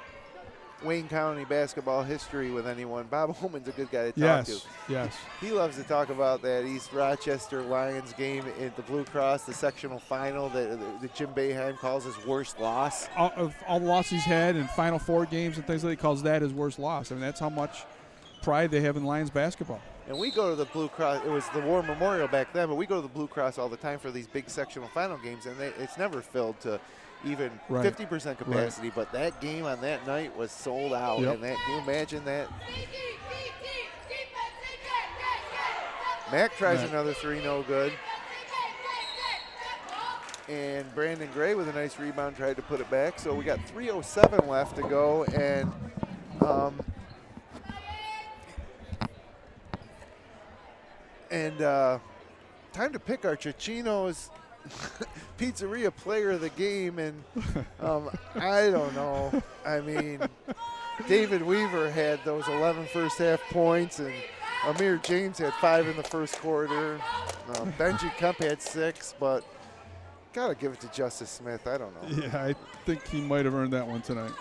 B: Wayne County basketball history with anyone, Bob Holman's a good guy to talk to.
C: Yes.
B: He loves to talk about that East Rochester Lions game at the Blue Cross, the sectional final that Jim Boeheim calls his worst loss.
C: Of all the losses he's had in Final Four games and things like that, he calls that his worst loss. I mean, that's how much pride they have in Lions basketball.
B: And we go to the Blue Cross. It was the War Memorial back then, but we go to the Blue Cross all the time for these big sectional final games, and it's never filled to even 50% capacity.
C: Right.
B: But that game on that night was sold out.
C: Yep.
B: And can you imagine that? Mack tries another 3, no good. And Brandon Gray with a nice rebound tried to put it back. So we got 3:07 left to go, and time to pick our Cicino's Pizzeria Player of the Game, and I don't know. I mean, David Weaver had those 11 first half points, and Amir James had 5 in the first quarter. Benji Kemp had 6, but gotta give it to Justice Smith. I don't know.
C: Yeah, I think he might have earned that one tonight.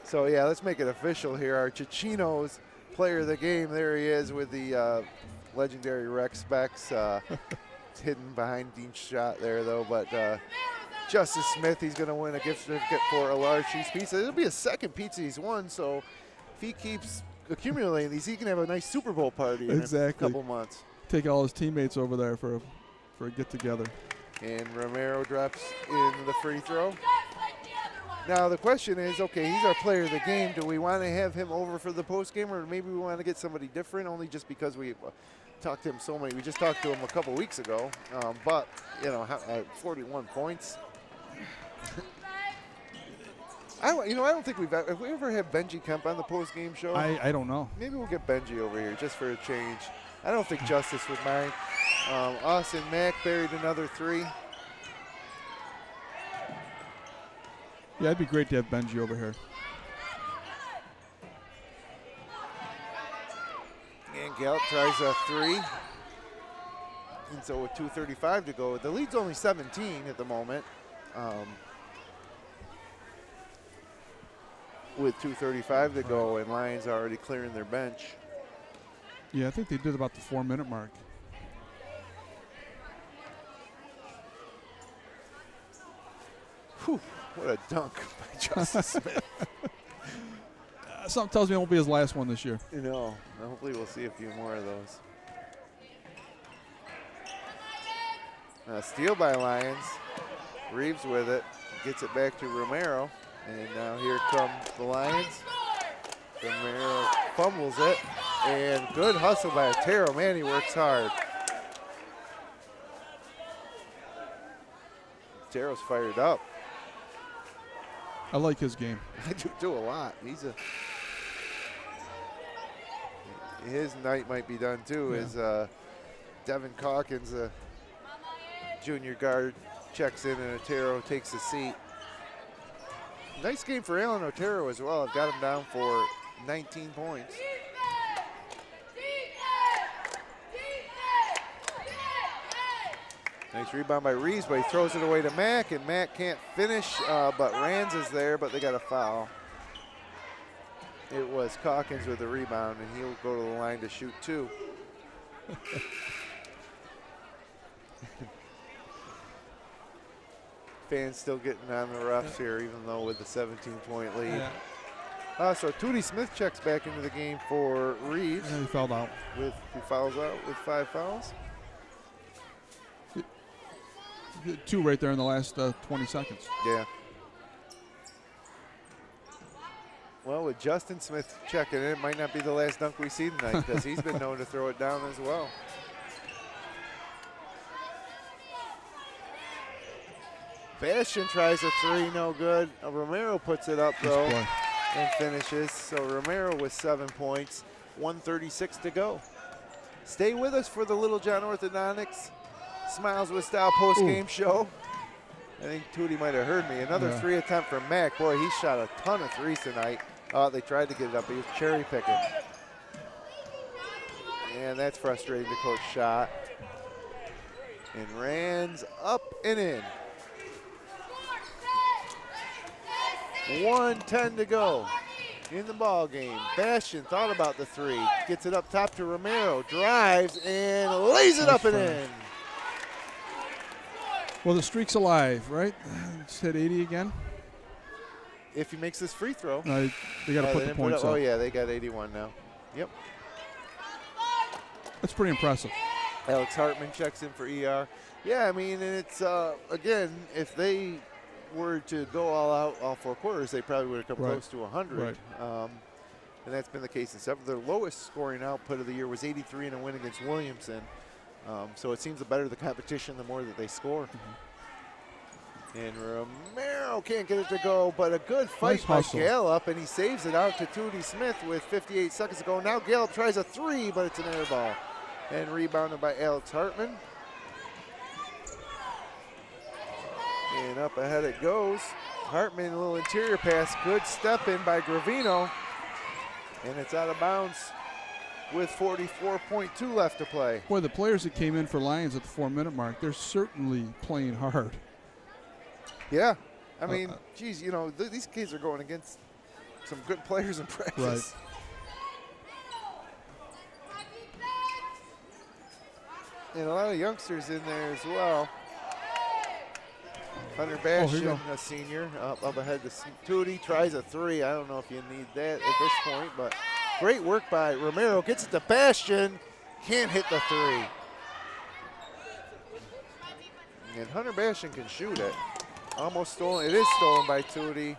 B: So yeah, let's make it official here. Our Cicino's Player of the Game. There he is with the legendary Rex specs. It's hidden behind Dean Schott there, though. But Justice Smith, he's going to win a gift certificate for a large cheese pizza. It'll be a second pizza he's won, so if he keeps accumulating these, he can have a nice Super Bowl party in a couple months.
C: Take all his teammates over there for a get-together.
B: And Romero drops in the free throw. Now the question is, okay, he's our player of the game. Do we want to have him over for the post game, or maybe we want to get somebody different? Only just because we talked to him so many. We just talked to him a couple weeks ago, but 41 points. I don't think have we ever had Benji Kemp on the post game show?
C: I don't know.
B: Maybe we'll get Benji over here just for a change. I don't think Justice would mind. Austin Mack buried another 3.
C: Yeah, it'd be great to have Benji over here.
B: And Gallup tries a 3. And so with 2:35 to go, the lead's only 17 at the moment. With 2:35 to go, and Lions already clearing their bench.
C: Yeah, I think they did about the 4-minute mark.
B: Whew, what a dunk by Justin Smith.
C: Something tells me it won't be his last one this year.
B: You know, hopefully we'll see a few more of those. Steal by Lions. Reeves with it. Gets it back to Romero. And now here come the Lions. Romero fumbles it. And good hustle by Otero. Man, he works hard. Otero's fired up.
C: I like his game.
B: I do a lot. His night might be done too.
C: Yeah.
B: As Devin Calkins, a junior guard, checks in, and Otero takes a seat. Nice game for Alan Otero as well. I've got him down for 19 points. Nice rebound by Reeves, but he throws it away to Mack, and Mack can't finish, but Rands is there, but they got a foul. It was Calkins with the rebound, and he'll go to the line to shoot 2. Fans still getting on the refs here, even though with the 17-point lead.
C: Yeah.
B: So Tootie Smith checks back into the game for Reeves.
C: And he fouled out.
B: He fouls out with 5 fouls.
C: 2 right there in the last 20 seconds.
B: Yeah. Well, with Justin Smith checking in, it might not be the last dunk we see tonight because he's been known to throw it down as well. Bastian tries a 3, no good. Romero puts it up though and finishes. So Romero with 7 points, 1:36 to go. Stay with us for the Little John Orthodontics Smiles with Style post-game show. I think Tootie might have heard me. Another 3 attempt from Mack. Boy, he shot a ton of 3s tonight. They tried to get it up, but he was cherry picking. And that's frustrating to coach shot. And Rands up and in. 1:10 to go in the ball game. Bastian thought about the 3. Gets it up top to Romero. Drives and lays it up and in.
C: Well, the streak's alive, right? Just hit 80 again.
B: If he makes this free throw.
C: They got to put the points up.
B: Oh, yeah, they got 81 now. Yep.
C: That's pretty impressive.
B: Alex Hartman checks in for ER. Yeah, I mean, and it's, again, if they were to go all out all 4 quarters, they probably would have come close to 100.
C: Right.
B: And that's been the case in several. Their lowest scoring output of the year was 83 in a win against Williamson. So it seems the better the competition, the more that they score. And Romero can't get it to go, but a good fight by Gallup, and he saves it out to Tootie Smith with 58 seconds to go. Now Gallup tries a 3, but it's an air ball. And rebounded by Alex Hartman. And up ahead it goes. Hartman, a little interior pass, good step in by Gravino. And it's out of bounds with 44.2 left to play.
C: Boy, the players that came in for Lions at the 4-minute mark, they're certainly playing hard.
B: Yeah. I mean, geez, you know, these kids are going against some good players in practice.
C: Right.
B: And a lot of youngsters in there as well. Hunter Bastian, a senior, up ahead to Tootie, tries a 3. I don't know if you need that at this point, but great work by Romero. Gets it to Bastian, can't hit the 3. And Hunter Bastian can shoot it. Almost stolen. It is stolen by Tootie.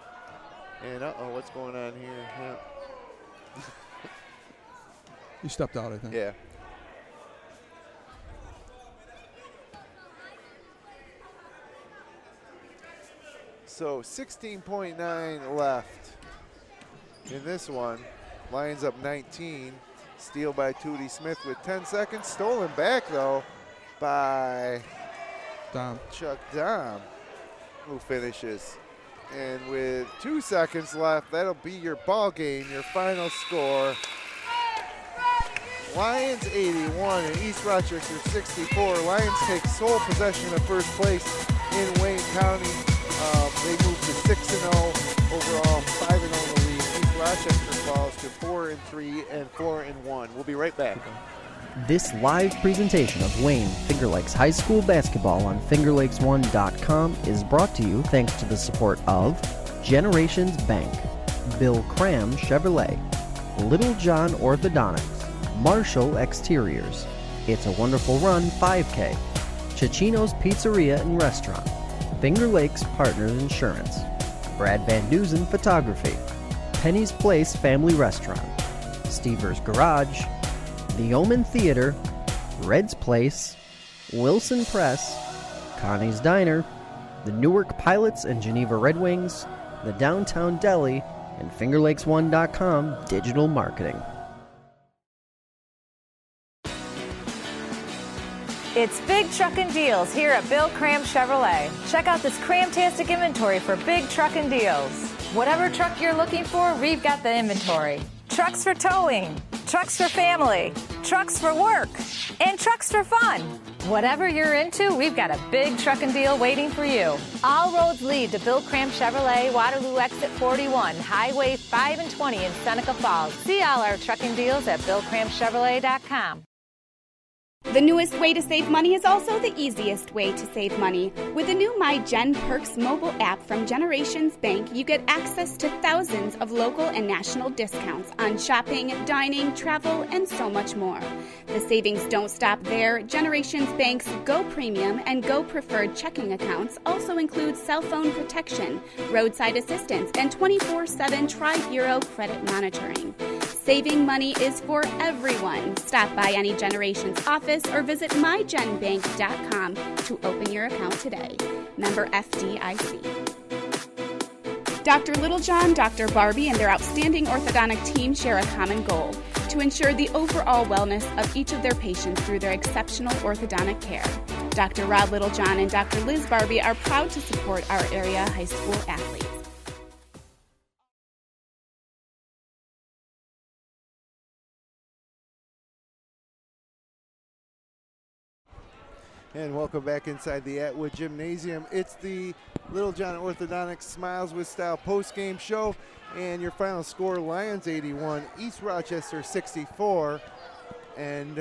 B: And what's going on here? Yeah.
C: He stepped out, I think.
B: Yeah. So 16.9 left in this one. Lions up 19. Steal by Tootie Smith with 10 seconds. Stolen back, though, by Chuck Dom, who finishes. And with 2 seconds left, that'll be your ball game, your final score. Lions 81 and East Rochester 64. Lions take sole possession of first place in Wayne County. They move to 6-0 overall, 5-0 in the league. East Rochester falls to 4-3 and 4-1. We'll be right back.
A: This live presentation of Wayne Finger Lakes High School basketball on FingerLakes1.com is brought to you thanks to the support of Generations Bank, Bill Cram Chevrolet, Little John Orthodontics, Marshall Exteriors, It's a Wonderful Run 5K, Cicino's Pizzeria and Restaurant, Finger Lakes Partners Insurance, Brad Van Dusen Photography, Penny's Place Family Restaurant, Stever's Garage, The Omen Theater, Red's Place, Wilson Press, Connie's Diner, the Newark Pilots and Geneva Red Wings, the Downtown Deli, and FingerLakes1.com digital marketing.
F: It's Big Truckin' Deals here at Bill Cram Chevrolet. Check out this cram-tastic inventory for big truckin' deals. Whatever truck you're looking for, we've got the inventory. Trucks for towing, trucks for family, trucks for work, and trucks for fun. Whatever you're into, we've got a big truckin' deal waiting for you. All roads lead to Bill Cram Chevrolet, Waterloo Exit 41, Highway 5 and 20 in Seneca Falls. See all our trucking deals at BillCramChevrolet.com.
D: The newest way to save money is also the easiest way to save money. With the new My Gen Perks mobile app from Generations Bank, you get access to thousands of local and national discounts on shopping, dining, travel, and so much more. The savings don't stop there. Generations Bank's Go Premium and Go Preferred checking accounts also include cell phone protection, roadside assistance, and 24/7 Tri-Bureau credit monitoring. Saving money is for everyone. Stop by any Generations office or visit mygenbank.com to open your account today. Member FDIC. Dr. Littlejohn, Dr. Barbie, and their outstanding orthodontic team share a common goal: to ensure the overall wellness of each of their patients through their exceptional orthodontic care. Dr. Rod Littlejohn and Dr. Liz Barbie are proud to support our area high school athletes.
B: And welcome back inside the Atwood Gymnasium. It's the Little John Orthodontics Smiles with Style post-game show. And your final score, Lions 81, East Rochester 64. And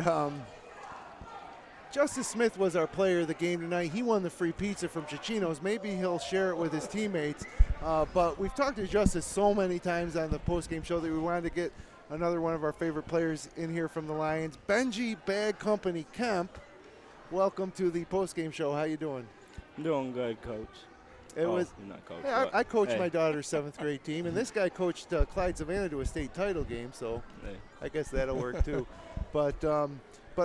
B: Justice Smith was our player of the game tonight. He won the free pizza from Cicino's. Maybe he'll share it with his teammates. But we've talked to Justice so many times on the post-game show that we wanted to get another one of our favorite players in here from the Lions, Benji Bag Company Kemp. Welcome to the post-game show. How you doing?
H: I'm doing good, Coach.
B: You're
H: not Coach.
B: Hey, I coached my daughter's 7th grade team, and this guy coached Clyde Savannah to a state title game, so I guess that'll work too. But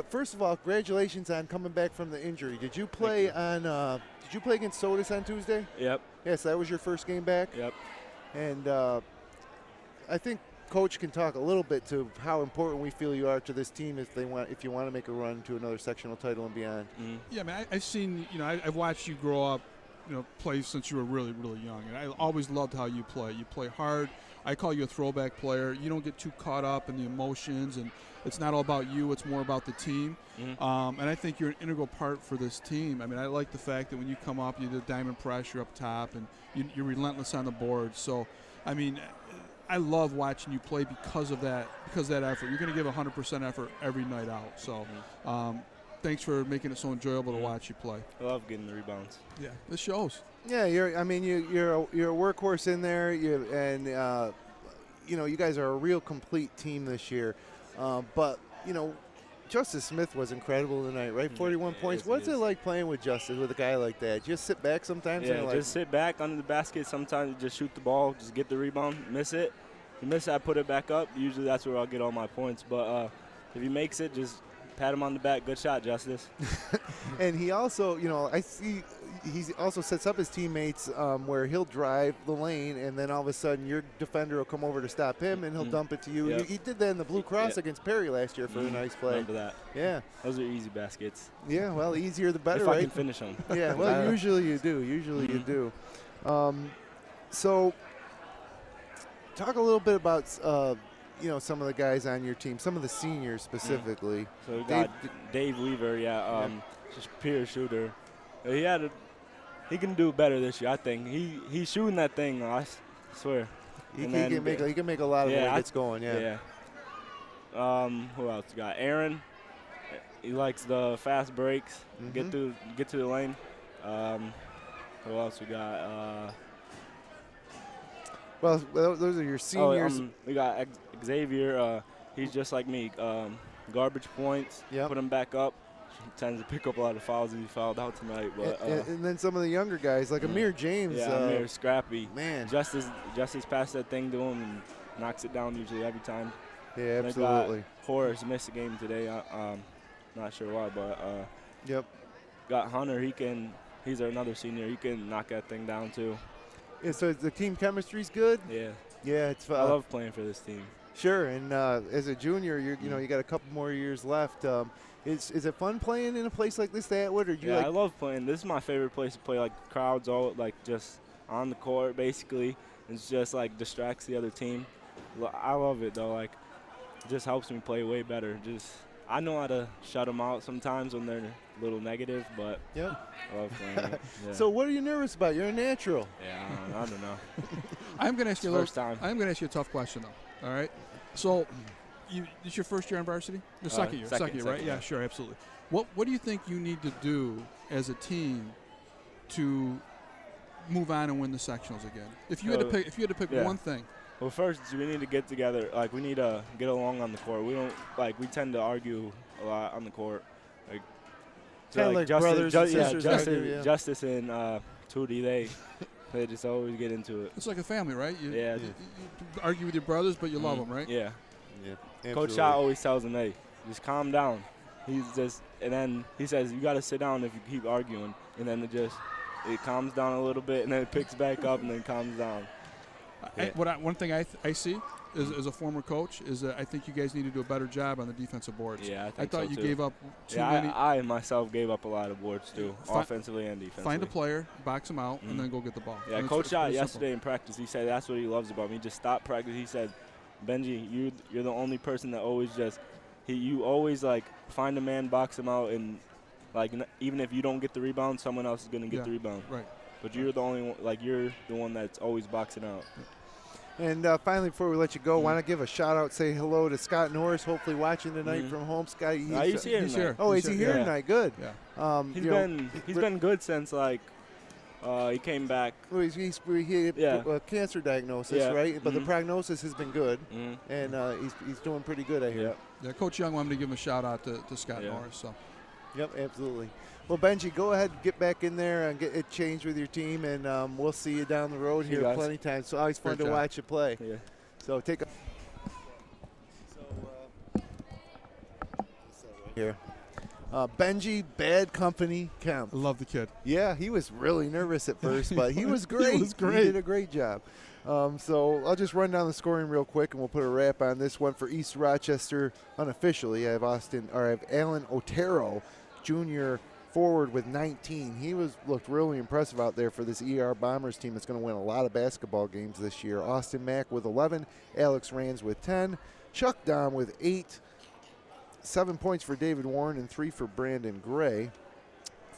B: first of all, congratulations on coming back from the injury. Did you play Did you play against Sodas on Tuesday?
H: Yep.
B: Yes, that was your first game back.
H: Yep.
B: And I think Coach can talk a little bit to how important we feel you are to this team if you want to make a run to another sectional title and beyond.
H: Mm-hmm.
C: Yeah, man, I've seen, I've watched you grow up, play since you were really, really young, and I always loved how you play. You play hard. I call you a throwback player. You don't get too caught up in the emotions, and it's not all about you. It's more about the team. Mm-hmm. And I think you're an integral part for this team. I mean, I like the fact that when you come up, you do diamond pressure up top, and you're relentless on the board. So, I mean, I love watching you play because of that effort. You're going to give 100% effort every night out. So thanks for making it so enjoyable to watch you play.
H: I love getting the rebounds.
C: Yeah, this shows.
B: Yeah, you're a workhorse in there, you guys are a real complete team this year. But Justice Smith was incredible tonight, right? 41 points. What's it like playing with Justice, with a guy like that? Just sit back sometimes?
H: Yeah, just sit back under the basket. Sometimes just shoot the ball, just get the rebound, miss it. If you miss it, I put it back up. Usually that's where I'll get all my points. But if he makes it, just pat him on the back. Good shot, Justice.
B: And he also, I see he also sets up his teammates where he'll drive the lane, and then all of a sudden your defender will come over to stop him, and he'll dump it to you.
H: Yep.
B: He did that in the Blue Cross against Perry last year for a nice play.
H: Remember that.
B: Yeah.
H: Those are easy baskets.
B: Yeah, well, easier the better,
H: if
B: right?
H: I can finish them.
B: Yeah, well, usually you do. You do. So talk a little bit about some of the guys on your team, some of the seniors specifically.
H: So we got Dave Weaver, just pure shooter. He can do better this year, I think. He's shooting that thing, I swear.
B: He can make a lot of when it gets going,
H: yeah. Who else we got? Aaron. He likes the fast breaks, get to the lane. Who else we got?
B: Well, those are your seniors.
H: We got Xavier. He's just like me. Garbage points, put him back up. He tends to pick up a lot of fouls. He fouled out tonight. But
B: and then some of the younger guys, like Amir James.
H: Yeah, Amir, scrappy.
B: Man.
H: Justice passed that thing to him and knocks it down usually every time.
B: Yeah, absolutely.
H: Got Horace missed the game today. Not sure why, but got Hunter. He's another senior. He can knock that thing down too.
B: Yeah, so the team chemistry's good.
H: Yeah.
B: Yeah, it's fun.
H: I love playing for this team.
B: Sure, and as a junior, you got a couple more years left. Is it fun playing in a place like this, Atwood? Or
H: I love playing. This is my favorite place to play. Like crowds all just on the court basically. It's just like distracts the other team. I love it though. Like it just helps me play way better. I know how to shut them out sometimes when they're a little negative, but I love playing it. Yeah.
B: So what are you nervous about? You're a natural.
H: Yeah, I don't know.
C: I'm going to ask you I'm going to ask you a tough question though. All right. So it's your first year on varsity? The second year, right? Yeah, sure, absolutely. What do you think you need to do as a team to move on and win the sectionals again? If you had to pick one thing.
H: Well, first we need to get together. Like we need to get along on the court. We don't we tend to argue a lot on the court.
B: Kind of like brothers and sisters.
H: Justice and Tootie, they just always get into it.
C: It's like a family, right?
H: You
C: argue with your brothers, but you love them, right?
H: Yeah.
B: Yeah.
H: Coach Schott always tells them, "Hey, just calm down." And then he says, "You got to sit down if you keep arguing." And then it calms down a little bit, and then it picks back up, and then calms down.
C: One thing I see as a former coach is that I think you guys need to do a better job on the defensive boards.
H: Yeah,
C: I thought
H: so
C: you
H: too.
C: gave up too many.
H: I myself gave up a lot of boards too, offensively and defensively.
C: Find a player, box him out, and then go get the ball.
H: Yeah, Coach Schott yesterday in practice, he said that's what he loves about me. Just stop practice. He said, Benji, you're the only person that always you always find a man, box him out, and even if you don't get the rebound, someone else is going to get the rebound.
C: Right.
H: But you're the only one, you're the one that's always boxing out.
B: And finally, before we let you go, want to give a shout-out, say hello to Scott Norris, hopefully watching tonight from home. Scott,
H: he's here tonight.
B: Oh, is he here tonight? Good.
C: Yeah.
H: He's been good since, he came back.
B: Well, he had a cancer diagnosis, right? But the prognosis has been good, and he's doing pretty good, I hear.
C: Yeah, Coach Young wanted me to give him a shout-out to Scott Norris. So.
B: Yep, absolutely. Well, Benji, go ahead, get back in there and get it changed with your team, and we'll see you down the road here plenty of times. It's always fun to watch you play.
H: Yeah.
B: So take a here. Benji Bad Company Kemp.
C: I love the kid.
B: Yeah, he was really nervous at first, but he was great.
C: He was great. He
B: did a great job. So I'll just run down the scoring real quick, and we'll put a wrap on this one for East Rochester. Unofficially, I have Alan Otero, junior forward with 19. He looked really impressive out there for this ER Bombers team that's going to win a lot of basketball games this year. Austin Mack with 11, Alex Rands with 10, Chuck Dom with 8, 7 points for David Warren and 3 for Brandon Gray.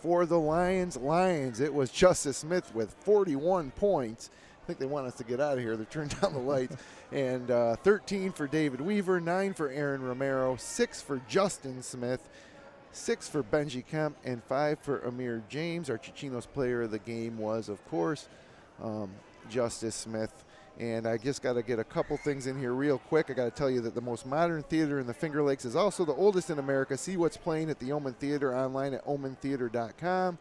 B: For the Lyons Lions, it was Justice Smith with 41 points. I think they want us to get out of here. They turned down the lights. And 13 for David Weaver, 9 for Aaron Romero, 6 for Justin Smith, 6 for Benji Kemp, and 5 for Amir James. Our Chichinos player of the game was, of course, Justice Smith. And I just got to get a couple things in here real quick. I got to tell you that the most modern theater in the Finger Lakes is also the oldest in America. See what's playing at the Omen Theater online at omentheater.com.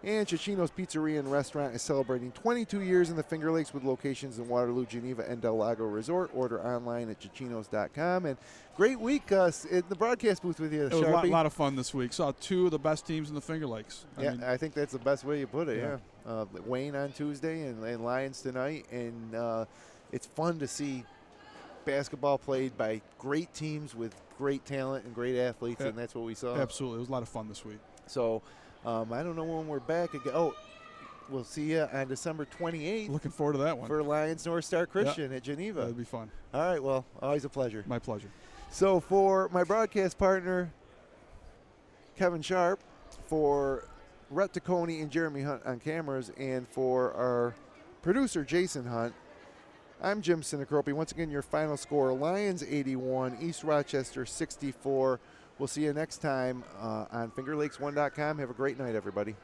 B: And Chichino's Pizzeria and Restaurant is celebrating 22 years in the Finger Lakes with locations in Waterloo, Geneva, and Del Lago Resort. Order online at chichinos.com. And great week in the broadcast booth with you, Sharpie.
C: It was a lot of fun this week. Saw 2 of the best teams in the Finger Lakes.
B: I think that's the best way you put it, yeah. Wayne on Tuesday and Lions tonight. And it's fun to see basketball played by great teams with great talent and great athletes, and that's what we saw.
C: Absolutely. It was a lot of fun this week.
B: So I don't know when we're back again. Oh, we'll see you on December 28th.
C: Looking forward to that one.
B: For Lyons North Star Christian at Geneva.
C: That'd be fun.
B: All right, well, always a pleasure.
C: My pleasure.
B: So for my broadcast partner, Kevin Sharp, for Rhett Taccone and Jeremy Hunt on cameras, and for our producer, Jason Hunt, I'm Jim Sinicropi. Once again, your final score, Lions 81, East Rochester 64. We'll see you next time on FingerLakes1.com. Have a great night, everybody.